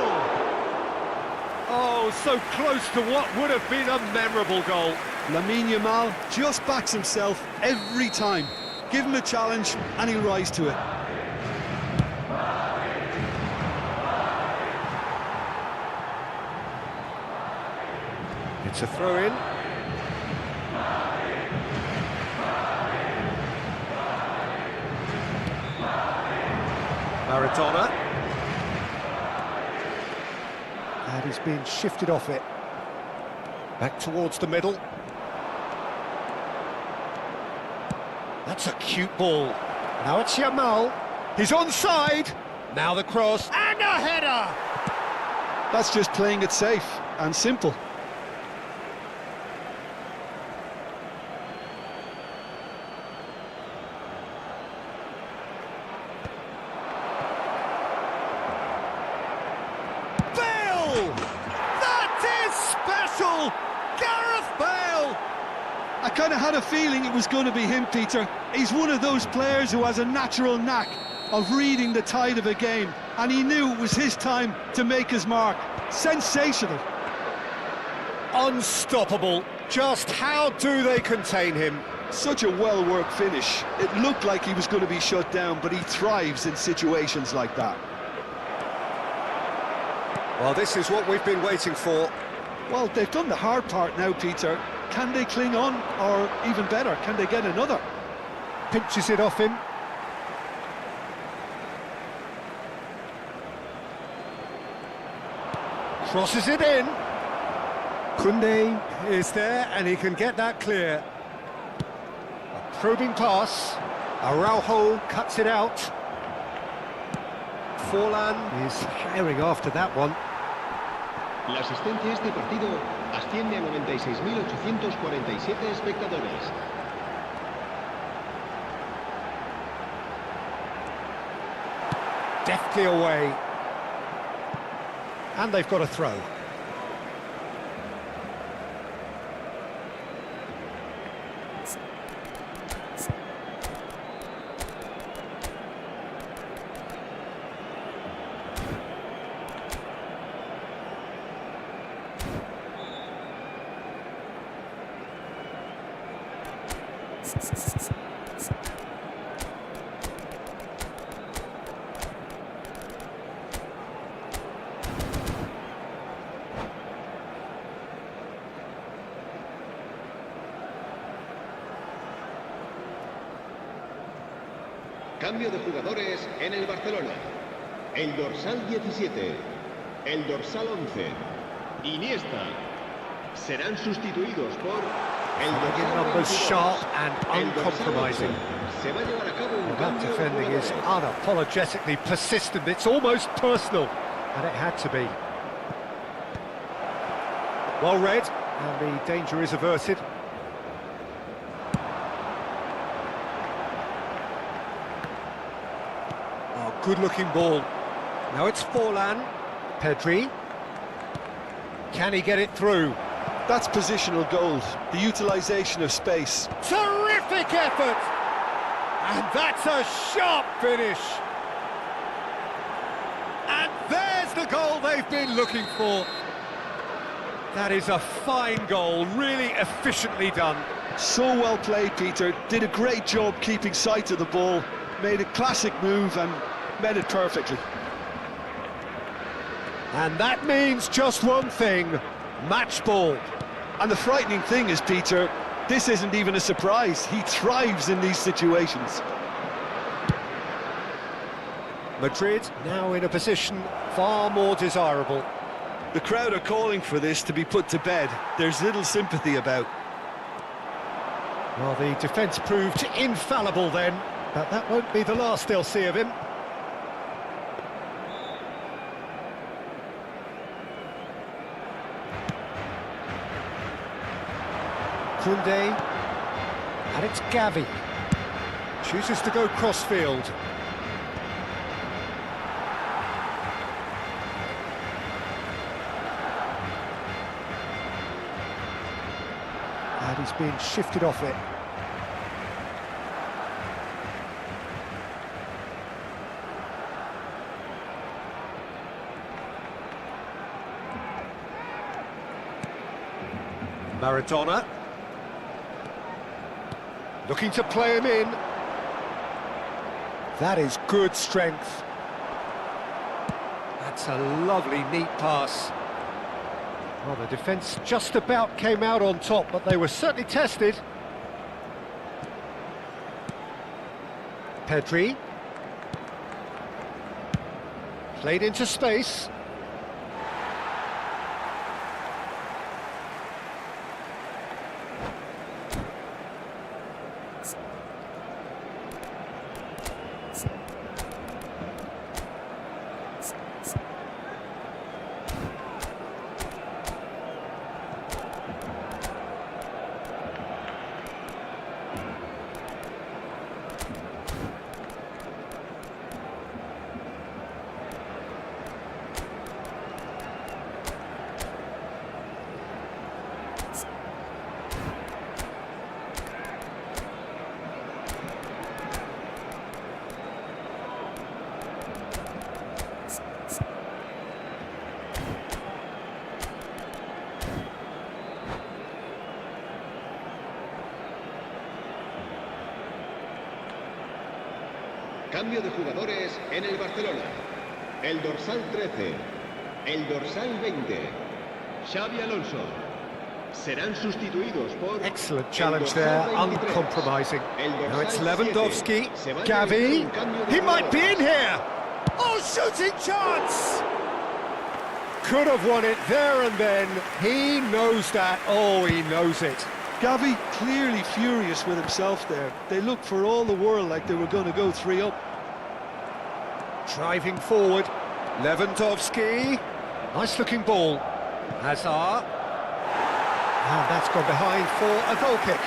Oh, so close to what would have been a memorable goal. Lamine Yamal just backs himself every time. Give him a challenge and he'll rise to it. It's a throw-in. Maradona. And he's being shifted off it. Back towards the middle. That's a cute ball. Now it's Yamal. He's onside. Now the cross. And a header! That's just playing it safe and simple. Bale! That is special! kind of had a feeling it was going to be him, Peter. He's one of those players who has a natural knack of reading the tide of a game, and he knew it was his time to make his mark. Sensational. Unstoppable. Just how do they contain him? Such a well-worked finish. It looked like he was going to be shut down, but he thrives in situations like that. Well, this is what we've been waiting for. Well, they've done the hard part now, Peter. Can they cling on, or even better, can they get another? Pinches it off him. Crosses it in. Kunde is there, and he can get that clear. A probing pass. Araujo cuts it out. Forlan is herring after that one. La asistencia a este partido asciende a 96.847 espectadores. Deftly away. And they've got a throw. Cambio de jugadores en el Barcelona. El dorsal 17, el dorsal 11, Iniesta, serán sustituidos por el dorsal Numbers 22, sharp and el dorsal uncompromising. 8. Se va a llevar a cabo un That cambio de defending is jugadores. unapologetically persistent. It's almost personal, and it had to be. Well read, and the danger is averted. Oh, good-looking ball. Now it's Forlan. Pedri. Can he get it through? That's positional gold, the utilisation of space. Terrific effort! And that's a sharp finish. And there's the goal they've been looking for. That is a fine goal, really efficiently done. So well played, Peter. Did a great job keeping sight of the ball, made a classic move and met it perfectly. And that means just one thing, match ball. And the frightening thing is, Peter, this isn't even a surprise. He thrives in these situations. Madrid now in a position far more desirable. The crowd are calling for this to be put to bed. There's little sympathy about. Well, the defence proved infallible then, but that won't be the last they'll see of him. Kunde, and it's Gavi. Chooses to go crossfield. And he's being shifted off it. Maradona. Looking to play him in. That is good strength. That's a lovely, neat pass. Well, the defence just about came out on top, but they were certainly tested. Pedri. Played into space. Cambio de jugadores en el Barcelona. El dorsal 13, el dorsal 20, Xavi Alonso. Serán sustituidos por... Excellent challenge there, uncompromising. Now it's Lewandowski, Se va a Gavi, realizar un cambio de he might be in jugador. here! Oh, shooting chance! Could have won it there and then. He knows that. Oh, he knows it. Gavi clearly furious with himself there. They looked for all the world like they were going to go 3 up. Driving forward, Lewandowski. Nice looking ball. Hazard. And that's gone behind for a goal kick.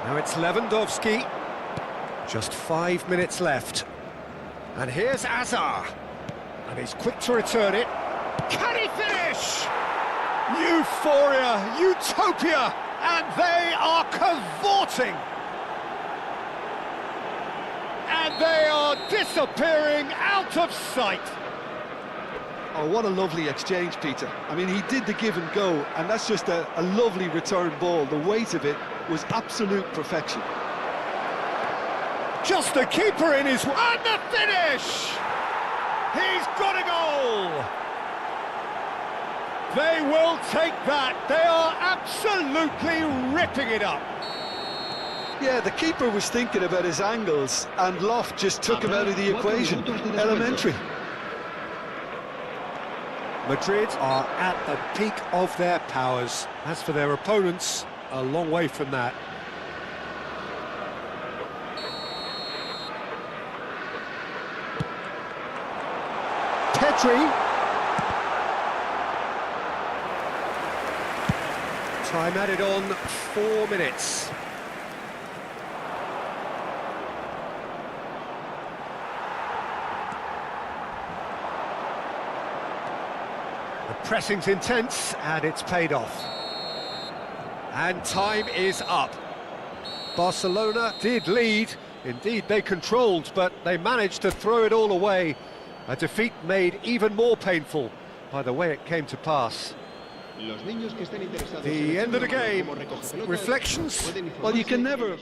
Now it's Lewandowski. Just 5 minutes left. And here's Hazard. And he's quick to return it. Can he finish? Euphoria, utopia, and they are cavorting. And they are disappearing out of sight. Oh, what a lovely exchange, Peter. I mean, he did the give and go, and that's just a lovely return ball. The weight of it was absolute perfection. Just the keeper in his... And the finish! He's got a goal! They will take that. They are absolutely ripping it up. Yeah, the keeper was thinking about his angles, and Loft just took him out of the equation. Elementary. Madrid are at the peak of their powers. As for their opponents, a long way from that. Pedri. Time added on 4 minutes. The pressing's intense, and it's paid off. And time is up. Barcelona did lead. Indeed, they controlled, but they managed to throw it all away. A defeat made even more painful by the way it came to pass. The end of the game. Reflections? Well, you can never...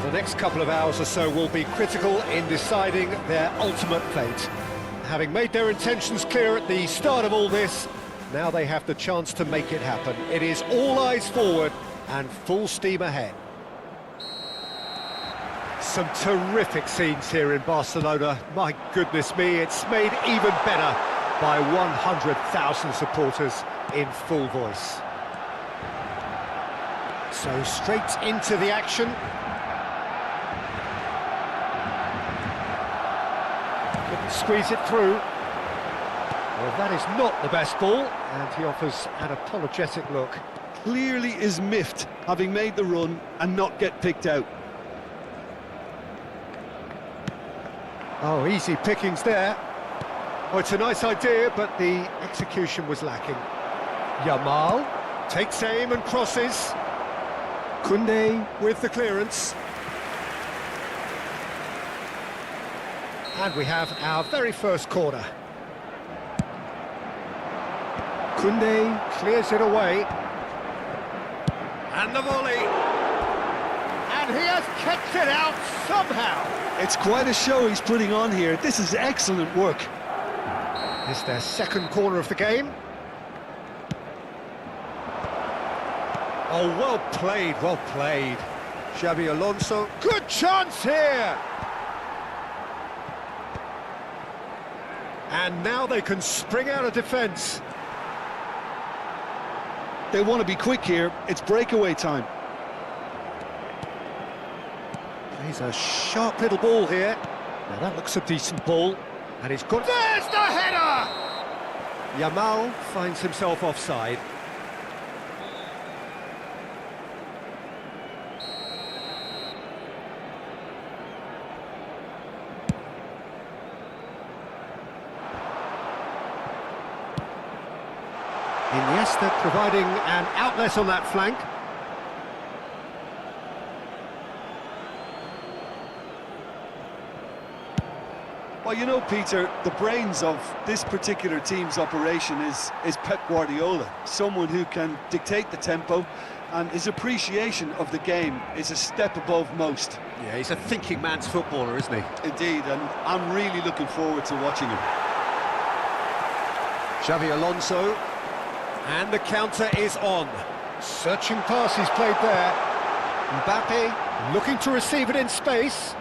The next couple of hours or so will be critical in deciding their ultimate fate. Having made their intentions clear at the start of all this, now they have the chance to make it happen. It is all eyes forward and full steam ahead. Some terrific scenes here in Barcelona. My goodness me, it's made even better by 100,000 supporters in full voice. So straight into the action. Couldn't squeeze it through. Well, that is not the best ball, and he offers an apologetic look. Clearly is miffed, having made the run and not get picked out. Oh, easy pickings there. Oh, it's a nice idea, but the execution was lacking. Yamal takes aim and crosses. Koundé with the clearance. And we have our very first corner. Koundé clears it away. And the volley. And he has kept it out somehow. It's quite a show he's putting on here. This is excellent work. It's their second corner of the game. Oh, well played, well played. Xabi Alonso, good chance here! And now they can spring out of defence. They want to be quick here. It's breakaway time. He's a sharp little ball here. Now that looks a decent ball. And he's got... There's the header! Yamal finds himself offside. Iniesta providing an outlet on that flank. Well, you know, Peter, the brains of this particular team's operation is Pep Guardiola, someone who can dictate the tempo, and his appreciation of the game is a step above most. Yeah, he's a thinking man's footballer, isn't he? Indeed, and I'm really looking forward to watching him. Xabi Alonso, and the counter is on. Searching pass he's played there. Mbappe looking to receive it in space.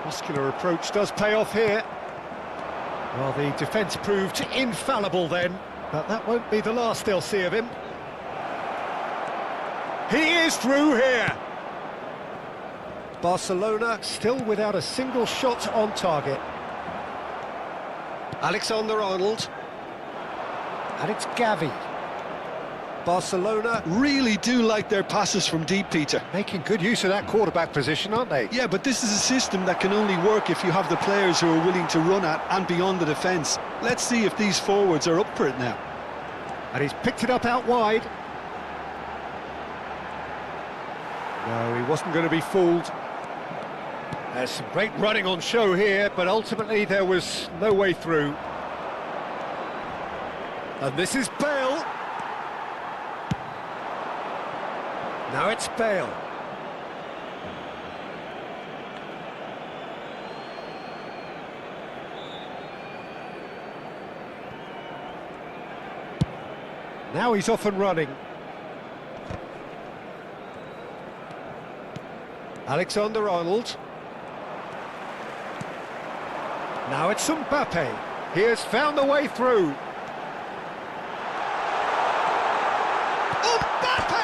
Muscular approach does pay off here. Well, the defence proved infallible then, but that won't be the last they'll see of him. He is through here. Barcelona still without a single shot on target. Alexander-Arnold. And it's Gavi. Barcelona Really do like their passes from deep, Peter. making good use of that quarterback position, aren't they? Yeah, but this is a system that can only work if you have the players who are willing to run at and beyond the defence. Let's see if these forwards are up for it now. And he's picked it up out wide. No, he wasn't going to be fooled. There's some great running on show here, but ultimately there was no way through. And this is Bale. Now it's Bale. Now he's off and running. Alexander-Arnold. Now it's Mbappe. He has found the way through. Mbappe!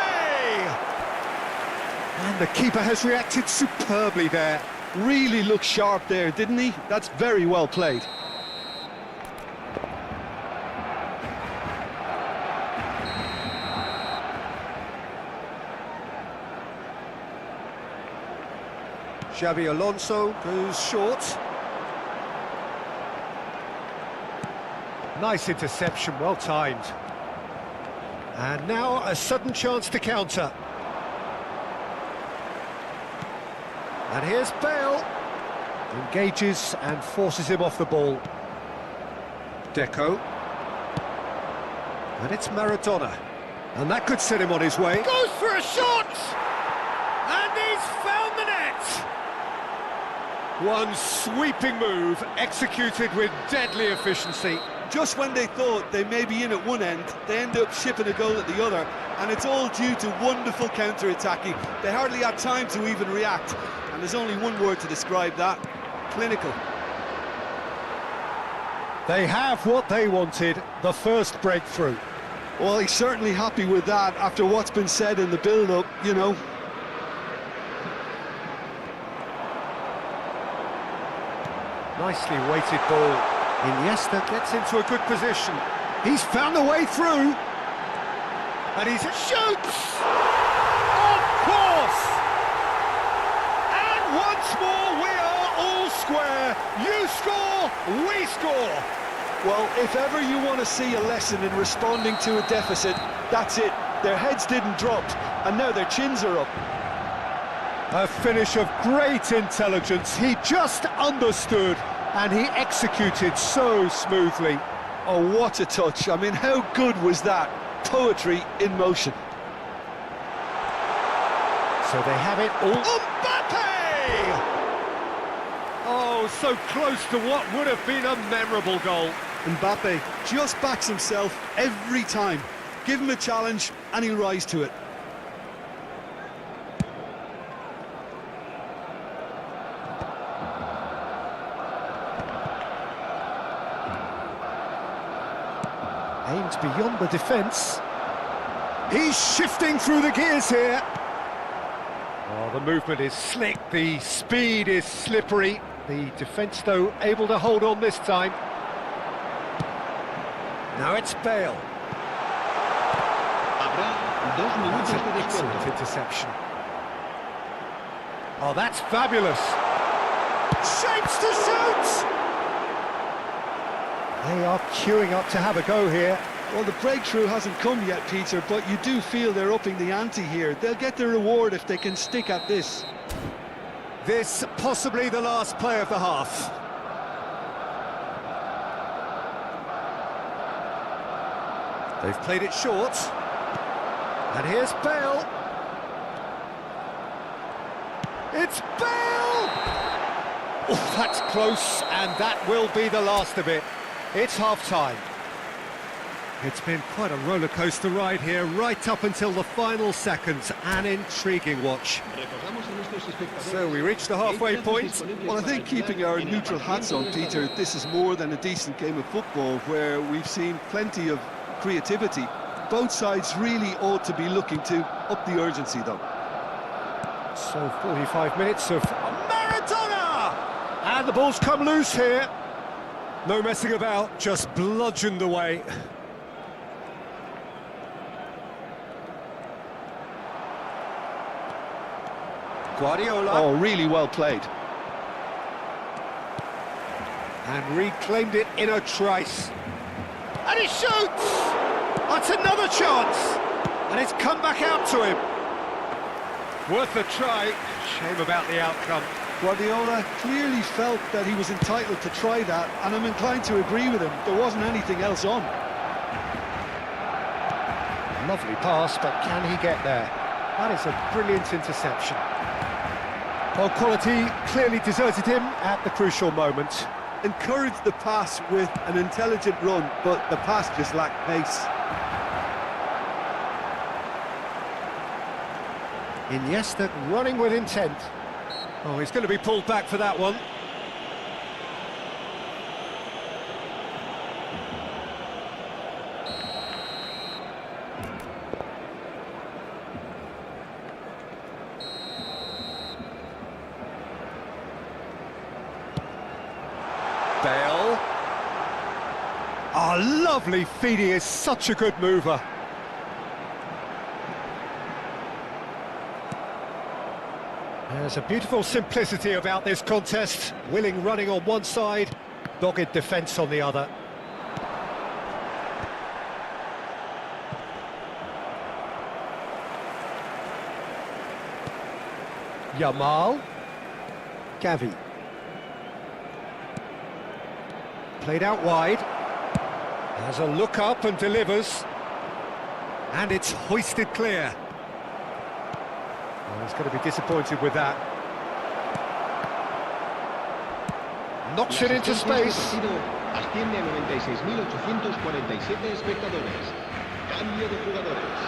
And the keeper has reacted superbly there. Really looked sharp there, didn't he? That's very well played. Xabi Alonso goes short. Nice interception, well timed. And now a sudden chance to counter. And here's Bale. Engages and forces him off the ball. Deco. And it's Maradona. And that could set him on his way. Goes for a shot! And he's found the net! One sweeping move, executed with deadly efficiency. Just when they thought they may be in at one end, they end up shipping a goal at the other, and it's all due to wonderful counter-attacking. They hardly had time to even react, and there's only one word to describe that: clinical. They have what they wanted, the first breakthrough. Well, he's certainly happy with that after what's been said in the build-up, you know. Nicely weighted ball. Iniesta gets into a good position. He's found a way through. And he shoots! Of course! And once more we are all square. You score, we score. Well, if ever you want to see a lesson in responding to a deficit, that's it. Their heads didn't drop, and now their chins are up. A finish of great intelligence. He just understood, and he executed so smoothly. Oh, what a touch. I mean, how good was that? Poetry in motion. So they have it all. Mbappe! Oh, so close to what would have been a memorable goal. Mbappe just backs himself every time. Give him a challenge, and he'll rise to it. Aimed beyond the defence. He's shifting through the gears here. Oh, the movement is slick, the speed is slippery. The defence, though, able to hold on this time. Now it's Bale. That's an excellent interception. Oh, that's fabulous. Shapes to shoot! They are queuing up to have a go here. Well, the breakthrough hasn't come yet, Peter, but you do feel they're upping the ante here. They'll get their reward if they can stick at this. This possibly the last play of the half. They've played it short. And here's Bale. It's Bale! Oh, that's close, and that will be the last of it. It's half-time. It's been quite a roller coaster ride here, right up until the final seconds. An intriguing watch. So we reach the halfway point. Well, I think keeping our neutral hats on, Peter, this is more than a decent game of football where we've seen plenty of creativity. Both sides really ought to be looking to up the urgency, though. So 45 minutes of Maradona! And the ball's come loose here. No messing about, just bludgeoned away. Guardiola. Oh, really well played. And reclaimed it in a trice. And he shoots! That's another chance! And it's come back out to him. Worth a try. Shame about the outcome. Guardiola clearly felt that he was entitled to try that, and I'm inclined to agree with him. There wasn't anything else on. Lovely pass, but can he get there? That is a brilliant interception. Well, quality clearly deserted him at the crucial moment. Encouraged the pass with an intelligent run, but the pass just lacked pace. Iniesta running with intent. Oh, he's going to be pulled back for that one. Bale. Oh, lovely feed, he is such a good mover. There's a beautiful simplicity about this contest. Willing running on one side, dogged defence on the other. Yamal. Gavi. Played out wide. Has a look up and delivers. And it's hoisted clear. Well, he's going to be disappointed with that. Knocks it into space. Asciende a 96.847 espectadores. Cambio de jugadores.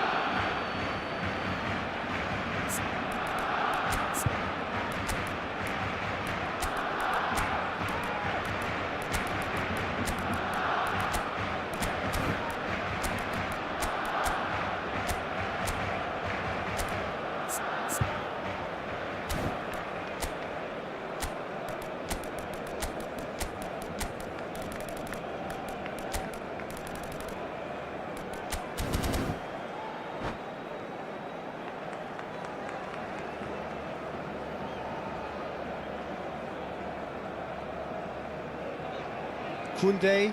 Koundé,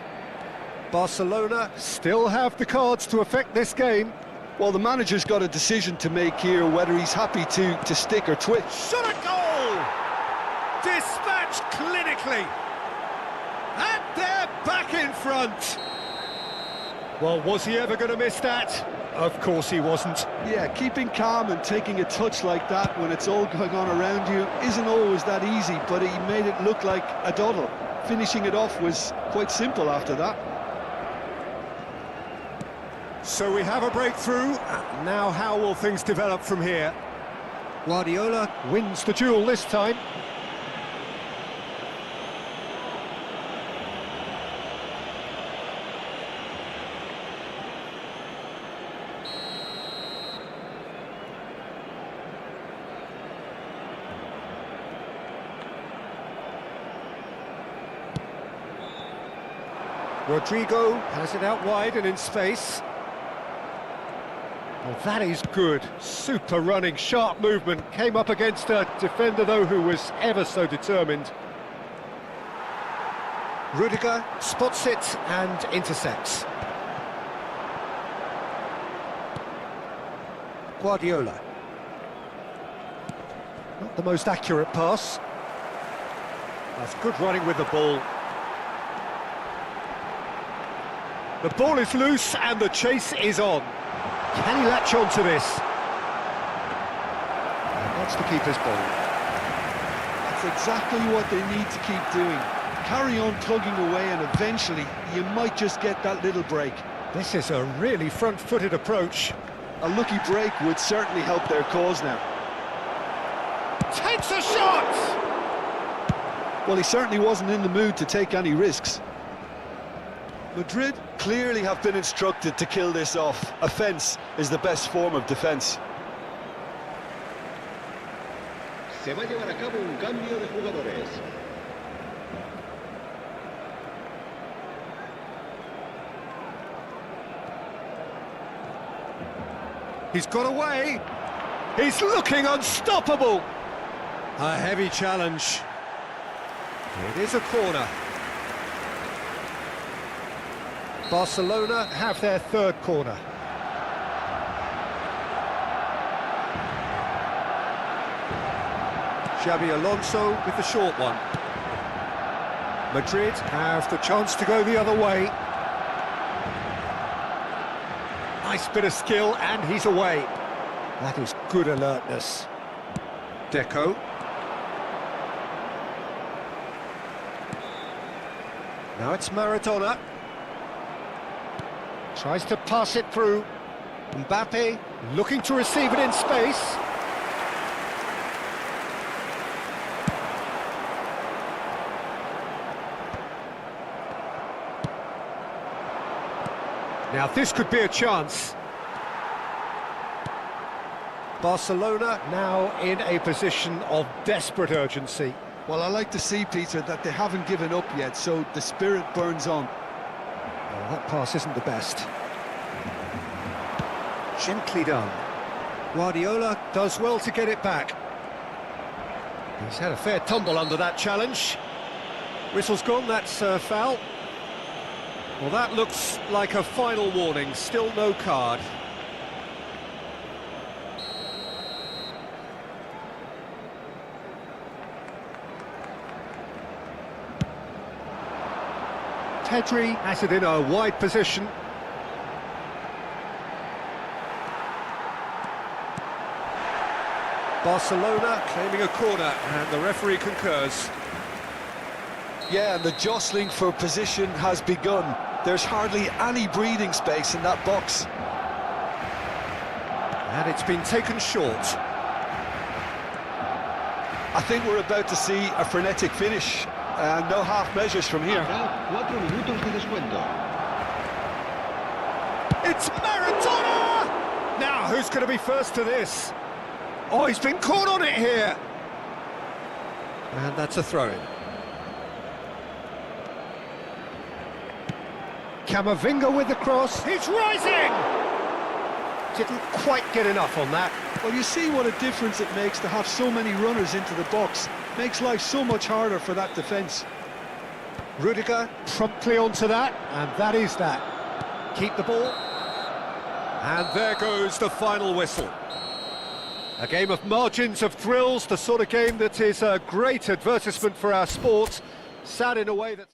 Barcelona still have the cards to affect this game. Well, the manager's got a decision to make here, whether he's happy to stick or twitch. Shot a goal! Dispatched clinically. And they're back in front. Well, was he ever going to miss that? Of course he wasn't. Yeah, keeping calm and taking a touch like that when it's all going on around you isn't always that easy, but he made it look like a doddle. Finishing it off was quite simple after that. So we have a breakthrough. Now how will things develop from here? Guardiola wins the duel this time. Rodrigo has it out wide and in space. Well, that is good. Super running, sharp movement. Came up against a defender, though, who was ever so determined. Rudiger spots it and intercepts. Guardiola. Not the most accurate pass. That's good running with the ball. The ball is loose and the chase is on. Can he latch on to this? And that's the keeper's ball. That's exactly what they need to keep doing. Carry on tugging away and eventually you might just get that little break. This is a really front-footed approach. A lucky break would certainly help their cause now. Takes a shot! Well, he certainly wasn't in the mood to take any risks. Madrid clearly have been instructed to kill this off. Offence is the best form of defence. Se va a llevar a cabo un cambio de jugadores. He's got away. He's looking unstoppable. A heavy challenge. It is a corner. Barcelona have their third corner. Xabi Alonso with the short one. Madrid have the chance to go the other way. Nice bit of skill and he's away. That is good alertness. Deco. Now it's Maradona. Tries to pass it through. Mbappe looking to receive it in space. Now this could be a chance. Barcelona now in a position of desperate urgency. Well, I like to see, Peter, that they haven't given up yet, so the spirit burns on. Well, that pass isn't the best. Gently done. Guardiola does well to get it back. He's had a fair tumble under that challenge. Whistle's gone, that's a foul. Well, that looks like a final warning, still no card. Pedri has it in a wide position. Barcelona claiming a corner, and the referee concurs. Yeah, and the jostling for position has begun. There's hardly any breathing space in that box. And it's been taken short. I think we're about to see a frenetic finish. No half measures from here. Habrá 4 minutos de descuento. It's Maradona! Now, who's going to be first to this? Oh, he's been caught on it here. And that's a throw-in. Camavinga with the cross. He's rising! Didn't quite get enough on that. Well, you see what a difference it makes to have so many runners into the box. Makes life so much harder for that defence. Rudiger promptly onto that, and that is that. Keep the ball. And there goes the final whistle. A game of margins, of thrills, the sort of game that is a great advertisement for our sport. Sad in a way that...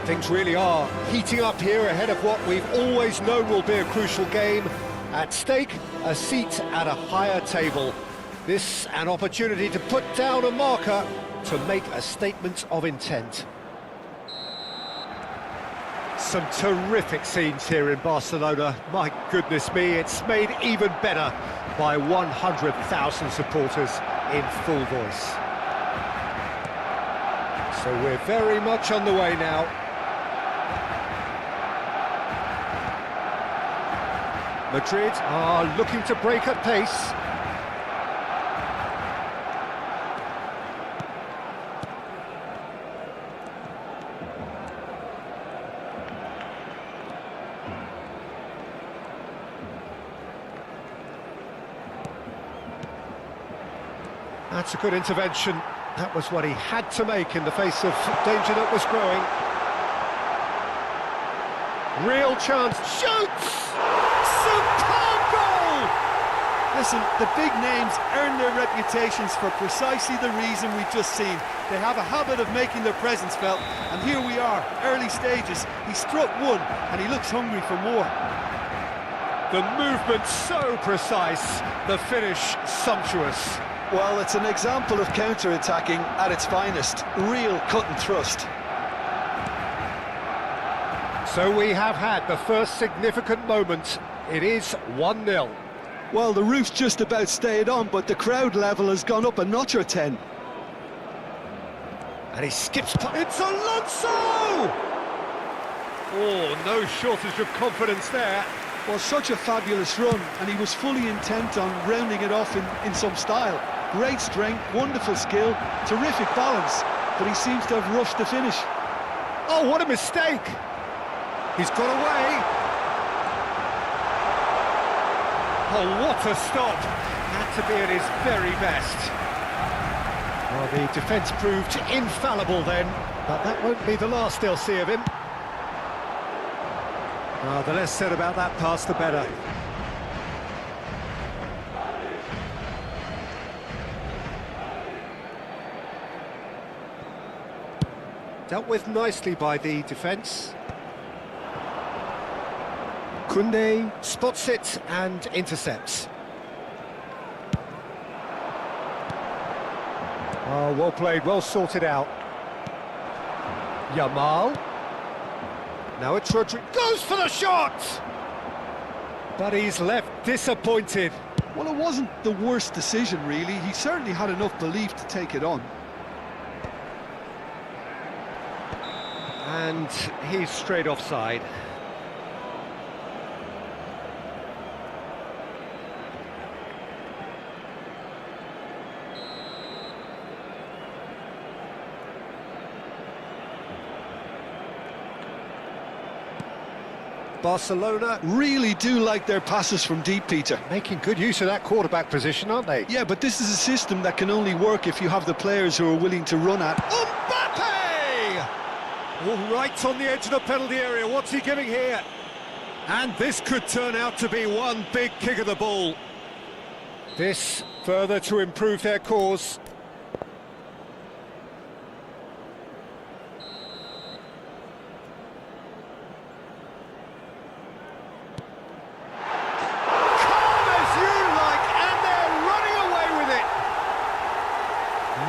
Things really are heating up here ahead of what we've always known will be a crucial game. At stake, a seat at a higher table. This an opportunity to put down a marker, to make a statement of intent. Some terrific scenes here in Barcelona. My goodness me, it's made even better by 100,000 supporters in full voice. So we're very much on the way now. Madrid are looking to break at pace. That's a good intervention. That was what he had to make in the face of danger that was growing. Real chance. Shoots! Superb goal! Listen, the big names earn their reputations for precisely the reason we've just seen. They have a habit of making their presence felt, and here we are, early stages. He struck one, and he looks hungry for more. The movement so precise, the finish sumptuous. Well, it's an example of counter-attacking at its finest. Real cut and thrust. So we have had the first significant moment. It is 1-0. Well, the roof's just about stayed on, but the crowd level has gone up a notch or 10. And he skips... It's Alonso! Oh, no shortage of confidence there. Well, such a fabulous run, and he was fully intent on rounding it off in some style. Great strength, wonderful skill, terrific balance, but he seems to have rushed the finish. Oh, what a mistake! He's got away. Oh, what a stop! Had to be at his very best. Well, the defence proved infallible then, but that won't be the last they'll see of him. The less said about that pass, the better. Dealt with nicely by the defence. Koundé spots it and intercepts. Oh, well played, well sorted out. Yamal. Now it's Rodri. Goes for the shot! But he's left disappointed. Well, it wasn't the worst decision, really. He certainly had enough belief to take it on. And he's straight offside. Barcelona Really do like their passes from deep, Peter. making good use of that quarterback position, aren't they? Yeah, but this is a system that can only work if you have the players who are willing to run at. Mbappe! All right on the edge of the penalty area. What's he giving here? And this could turn out to be one big kick of the ball. This further to improve their cause.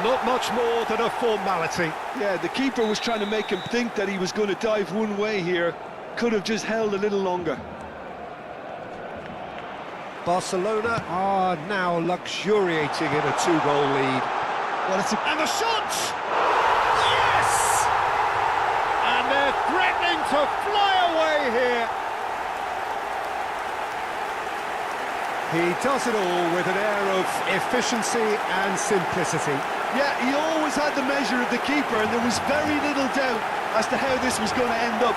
Not much more than a formality. Yeah, the keeper was trying to make him think that he was going to dive one way here. Could have just held a little longer. Barcelona are now luxuriating in a 2-goal lead. Well, And the shot! Yes! And they're threatening to fly away here. He does it all with an air of efficiency and simplicity. Yeah, he always had the measure of the keeper, and there was very little doubt as to how this was going to end up.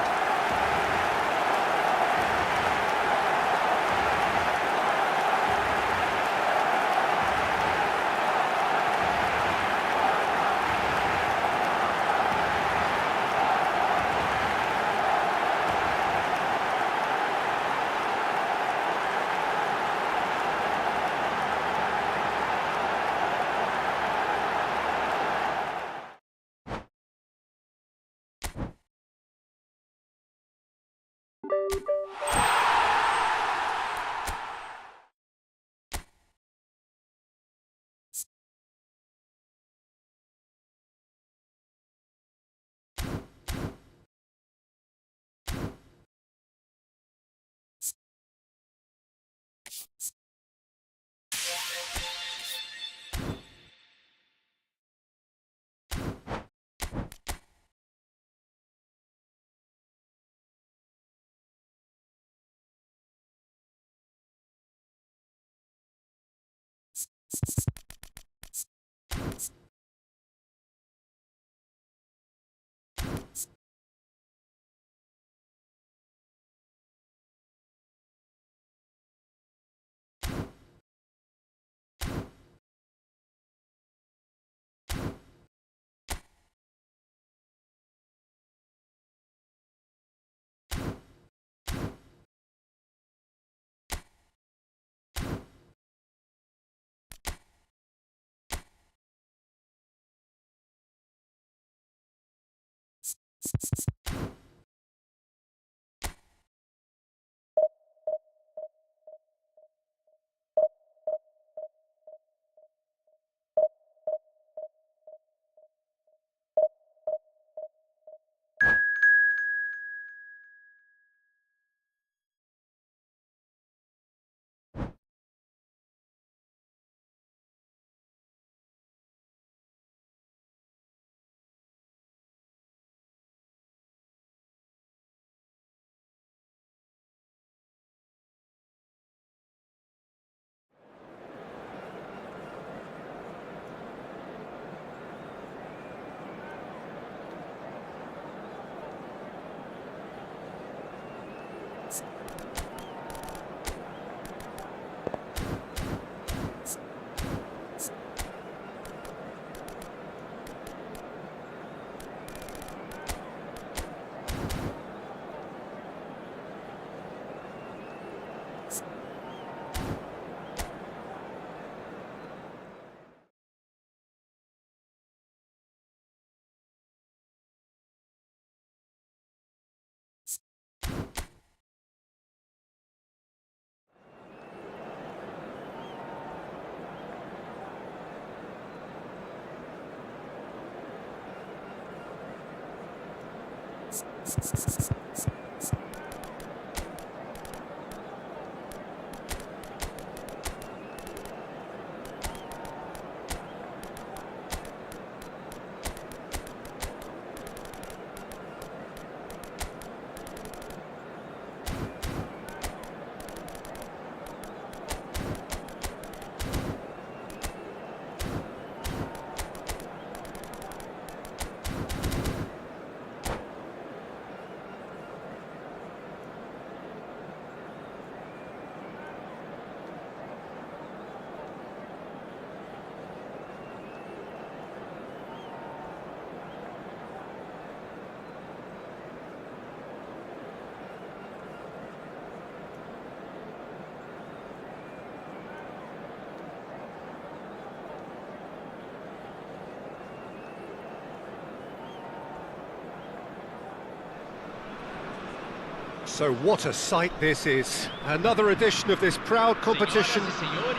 So what a sight this is. Another edition of this proud competition,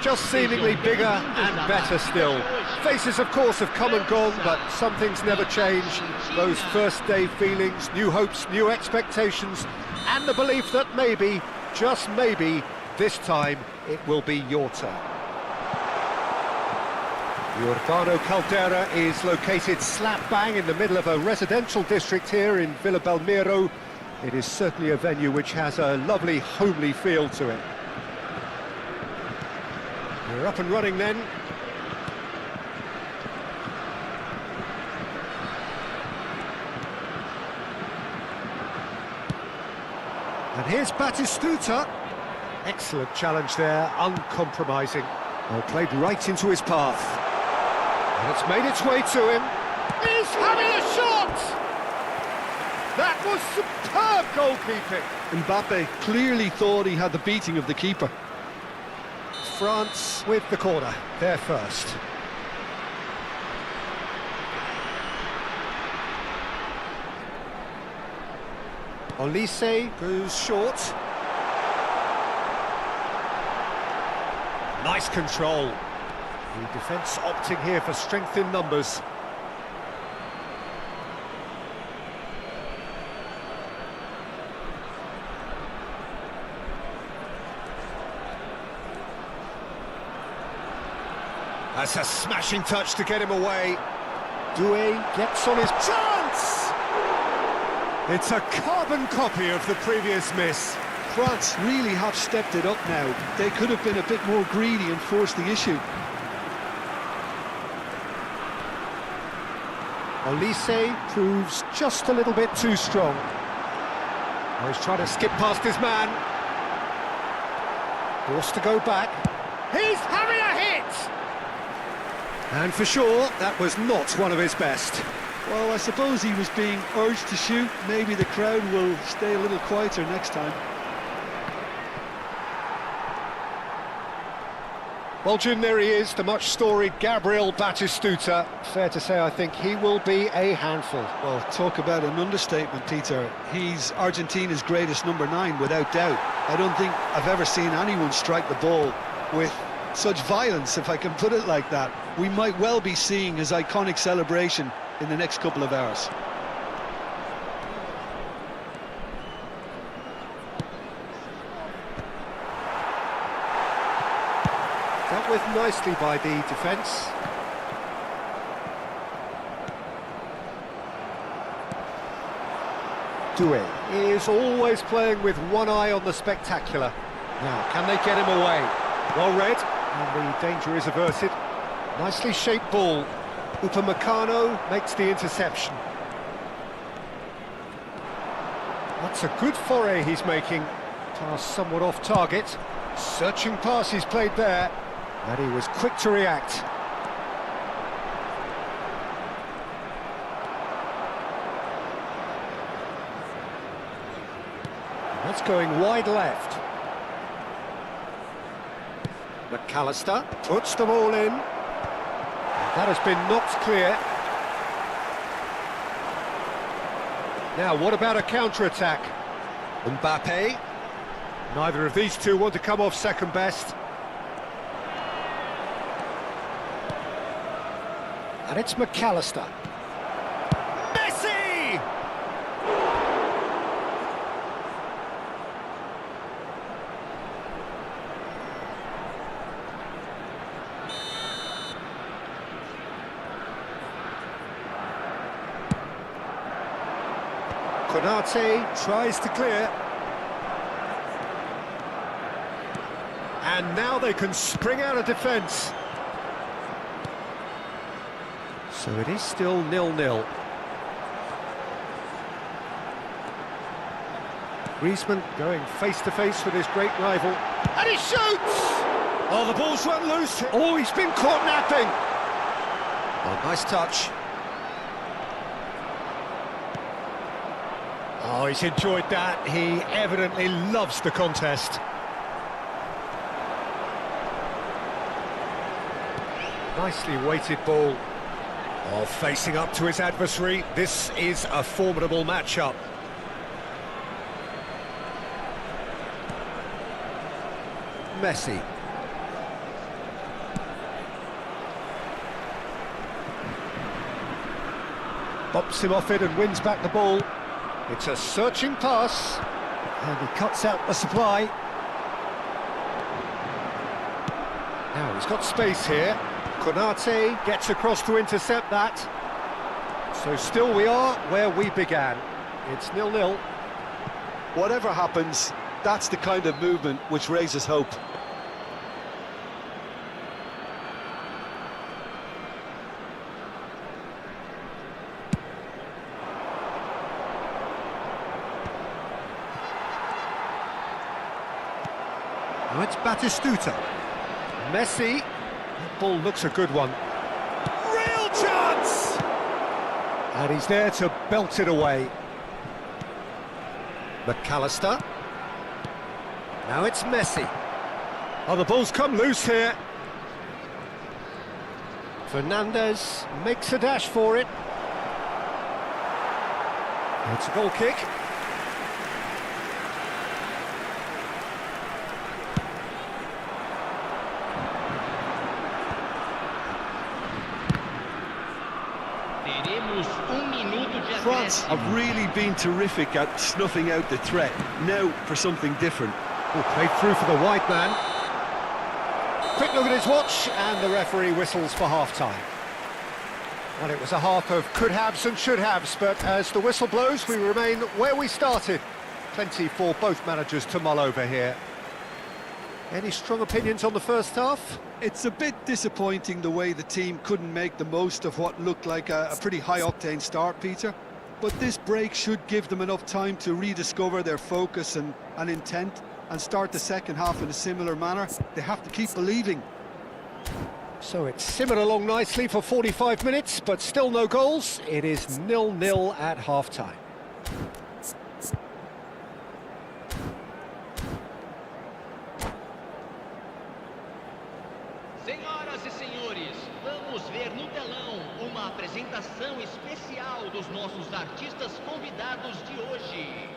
just seemingly bigger and better still. Faces, of course, have come and gone, but some things never change. Those first day feelings, new hopes, new expectations, and the belief that maybe, just maybe, this time it will be your turn. Jordano Caldera is located slap bang in the middle of a residential district here in Villa Belmiro. It is certainly a venue which has a lovely homely feel to it. We're up and running then. And here's Batistuta. Excellent challenge there, uncompromising. Well, played right into his path. And it's made its way to him. He's having a shot! That was superb goalkeeping. Mbappe clearly thought he had the beating of the keeper. France with the corner, they're first. Olise goes short. Nice control. The defence opting here for strength in numbers. That's a smashing touch to get him away. Doué gets on his chance! It's a carbon copy of the previous miss. France really have stepped it up now. They could have been a bit more greedy and forced the issue. Olise proves just a little bit too strong. Oh, he's trying to skip past his man. Forced to go back. He's having a hit! And for sure, that was not one of his best. Well, I suppose he was being urged to shoot. Maybe the crowd will stay a little quieter next time. Well, Jim, there he is, the much-storied Gabriel Batistuta. Fair to say, I think he will be a handful. Well, talk about an understatement, Peter. He's Argentina's greatest number 9, without doubt. I don't think I've ever seen anyone strike the ball with such violence, if I can put it like that. We might well be seeing his iconic celebration in the next couple of hours. Dealt with nicely by the defence. Doué is always playing with one eye on the spectacular. Now, can they get him away? Well read, and the danger is averted. Nicely shaped ball. Upamecano makes the interception. That's a good foray he's making. Pass somewhat off target. Searching pass he's played there. And he was quick to react. That's going wide left. McAllister puts them all in. That has been knocked clear. Now, what about a counter-attack? Mbappe. Neither of these two want to come off second best. And it's McAllister. Messi! Konate tries to clear. And now they can spring out of defence. So it is still 0-0. Griezmann going face-to-face with his great rival. And he shoots! Oh, the ball's run loose. Oh, he's been caught napping. Oh, nice touch. Oh, he's enjoyed that. He evidently loves the contest. Nicely weighted ball. Oh, facing up to his adversary. This is a formidable matchup. Messi. Bumps him off it and wins back the ball. It's a searching pass. And he cuts out the supply. Now he's got space here. Konate gets across to intercept that. So still we are where we began. It's 0-0. Whatever happens, that's the kind of movement which raises hope. Now it's Batistuta. Messi. That ball looks a good one. Real chance! And he's there to belt it away. McAllister. Now it's Messi. Oh, the ball's come loose here. Fernandez makes a dash for it. It's a goal kick. France have really been terrific at snuffing out the threat. Now for something different. Oh, played through for the wide man. Quick look at his watch, and the referee whistles for half-time. Well, it was a half of could-haves and should-haves, but as the whistle blows, we remain where we started. Plenty for both managers to mull over here. Any strong opinions on the first half? It's a bit disappointing the way the team couldn't make the most of what looked like a pretty high-octane start, Peter. But this break should give them enough time to rediscover their focus and intent and start the second half in a similar manner. They have to keep believing. So it's simmered along nicely for 45 minutes, but still no goals. It is 0-0 at half-time. Senhoras e senhores, vamos ver no telão uma apresentação especial dos nossos artistas convidados de hoje.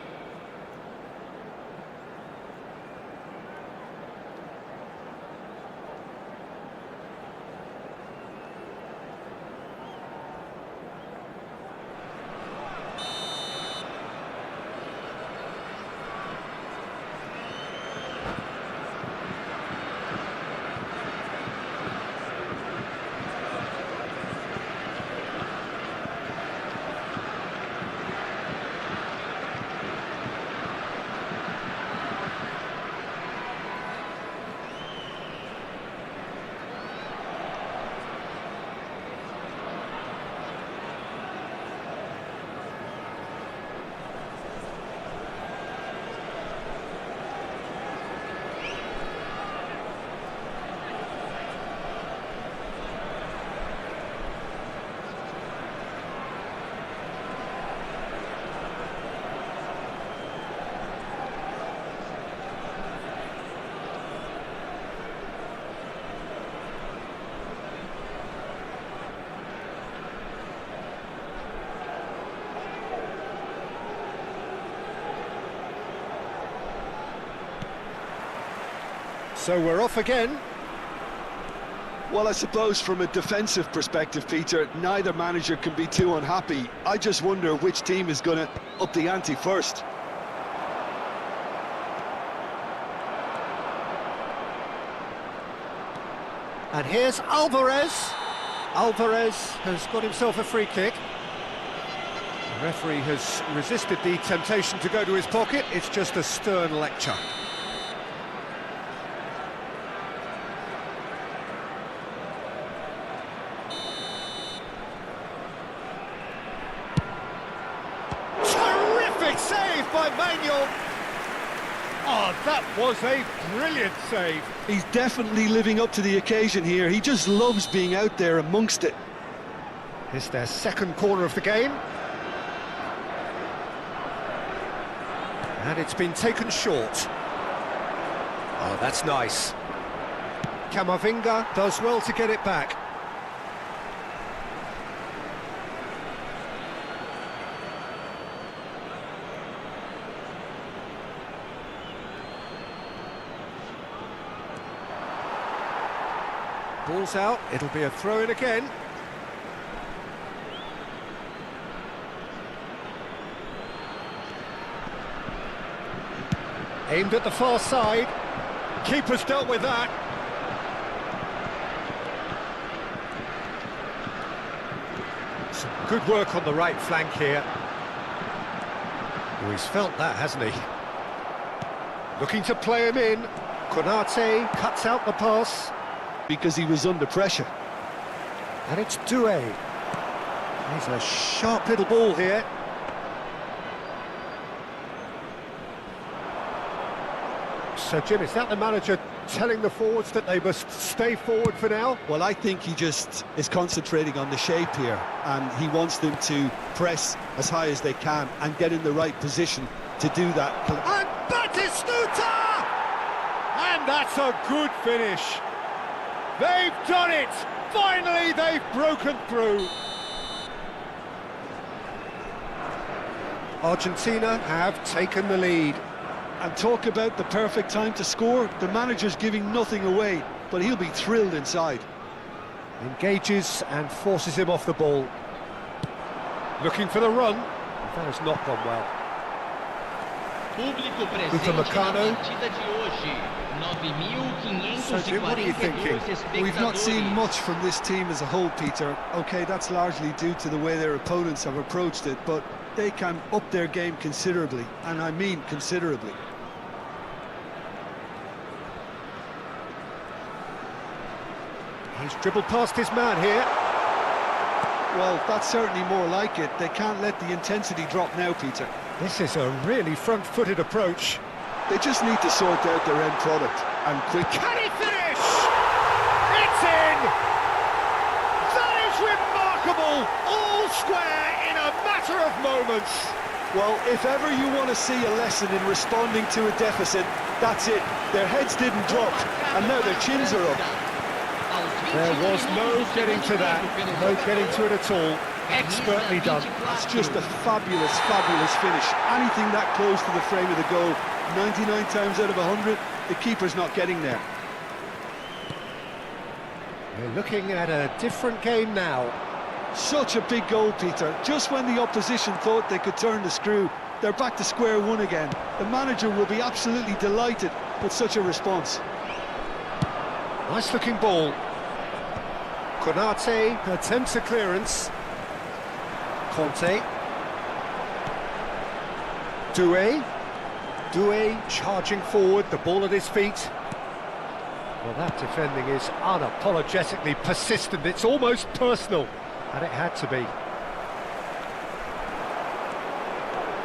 So we're off again. Well, I suppose from a defensive perspective, Peter, neither manager can be too unhappy. I just wonder which team is going to up the ante first. And here's Alvarez. Alvarez has got himself a free kick. The referee has resisted the temptation to go to his pocket. It's just a stern lecture. Save by Manuel. Oh, that was a brilliant save. He's definitely living up to the occasion here. He just loves being out there amongst it. It's their second corner of the game. And it's been taken short. Oh, that's nice. Camavinga does well to get it back. Ball's out, it'll be a throw-in again. Aimed at the far side. Keeper's dealt with that. Some good work on the right flank here. Oh, he's felt that, hasn't he? Looking to play him in. Konate cuts out the pass. Because he was under pressure. And it's Doué. He's a sharp little ball here. So, Jim, is that the manager telling the forwards that they must stay forward for now? Well, I think he just is concentrating on the shape here, and he wants them to press as high as they can and get in the right position to do that. And Batistuta! And that's a good finish. They've done it! Finally, they've broken through. Argentina have taken the lead. And talk about the perfect time to score. The manager's giving nothing away, but he'll be thrilled inside. Engages and forces him off the ball. Looking for the run. That has not gone well. Público presente na partida de hoje. 9.542 We've not seen much from this team as a whole, Peter. OK, that's largely due to the way their opponents have approached it, but they can up their game considerably, and I mean considerably. He's dribbled past his man here. Well, that's certainly more like it. They can't let the intensity drop now, Peter. This is a really front-footed approach. They just need to sort out their end product, and quick. Can he finish? It's in! That is remarkable! All square in a matter of moments. Well, if ever you want to see a lesson in responding to a deficit, that's it. Their heads didn't drop, and now their chins are up. There was no getting to that, no getting to it at all. Expertly done. That's just a fabulous, fabulous finish. Anything that close to the frame of the goal, 99 times out of 100, the keeper's not getting there. We're looking at a different game now. Such a big goal, Peter. Just when the opposition thought they could turn the screw, they're back to square one again. The manager will be absolutely delighted with such a response. Nice looking ball. Konate attempts a clearance. Conte. Doué charging forward, the ball at his feet. Well, that defending is unapologetically persistent. It's almost personal, and it had to be.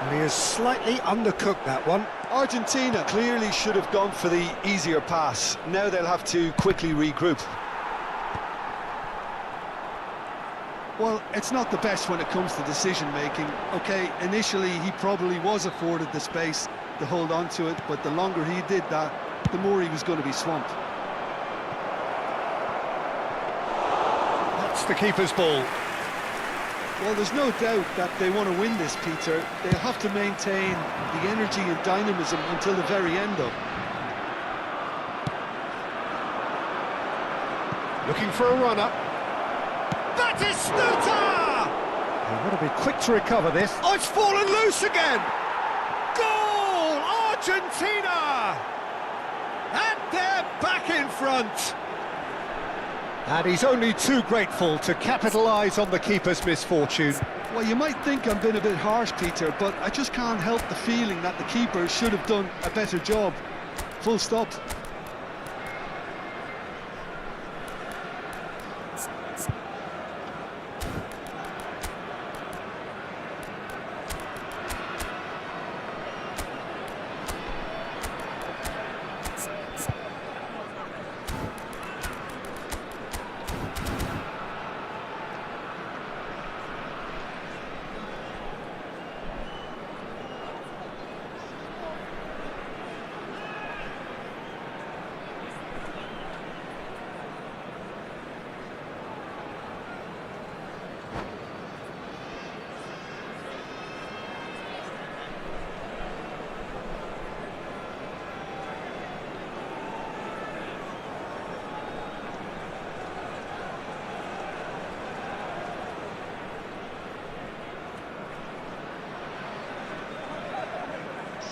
And he has slightly undercooked that one. Argentina clearly should have gone for the easier pass. Now they'll have to quickly regroup. Well, it's not the best when it comes to decision-making. Okay, initially he probably was afforded the space to hold on to it, but the longer he did that, the more he was going to be swamped. That's the keeper's ball. Well, there's no doubt that they want to win this, Peter. They'll have to maintain the energy and dynamism until the very end, though. Looking for a run-up. Batistuta! They want to be quick to recover this. Oh, it's fallen loose again! Goal! Argentina! And they're back in front! And he's only too grateful to capitalise on the keeper's misfortune. Well, you might think I'm being a bit harsh, Peter, but I just can't help the feeling that the keeper should have done a better job. Full stop.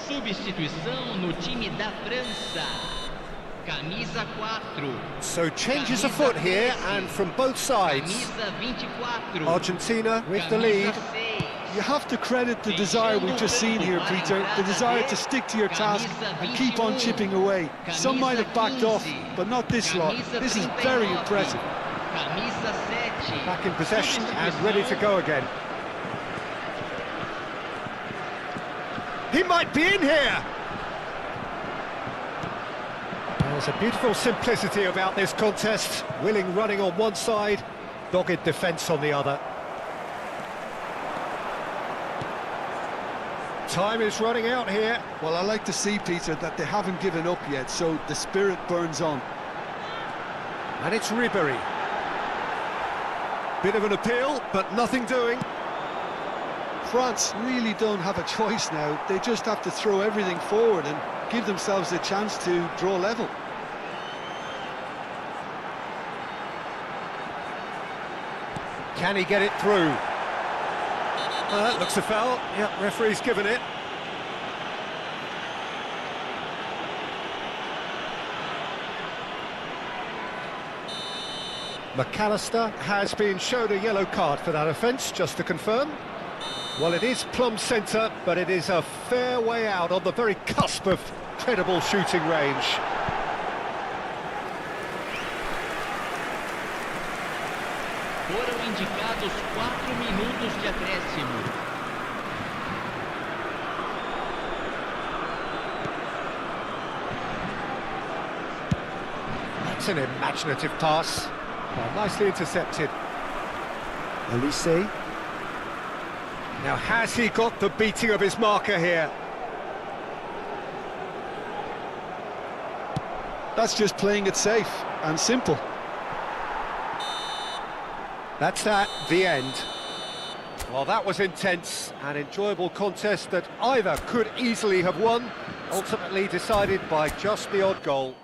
Substituição no time da França. Camisa 4. So changes afoot here, and from both sides. Camisa 24. Argentina with the lead. You have to credit the desire we've just seen here, Peter. The desire to stick to your task and keep on chipping away. Some might have backed off, but not this lot. This is very impressive. Camisa 7. Back in possession and ready to go again. He might be in here! There's a beautiful simplicity about this contest. Willing running on one side, dogged defence on the other. Time is running out here. Well, I like to see, Peter, that they haven't given up yet, so the spirit burns on. And it's Ribéry. Bit of an appeal, but nothing doing. France really don't have a choice now. They just have to throw everything forward and give themselves a chance to draw level. Can he get it through? That looks a foul. Yep, referee's given it. McAllister has been shown a yellow card for that offence, just to confirm. Well, it is plumb centre, but it is a fair way out on the very cusp of credible shooting range. Foram indicados 4 minutos de acréscimo. That's an imaginative pass. Well, nicely intercepted. Elise. Now, has he got the beating of his marker here? That's just playing it safe and simple. That's that, the end. Well, that was intense, an enjoyable contest that either could easily have won, ultimately decided by just the odd goal.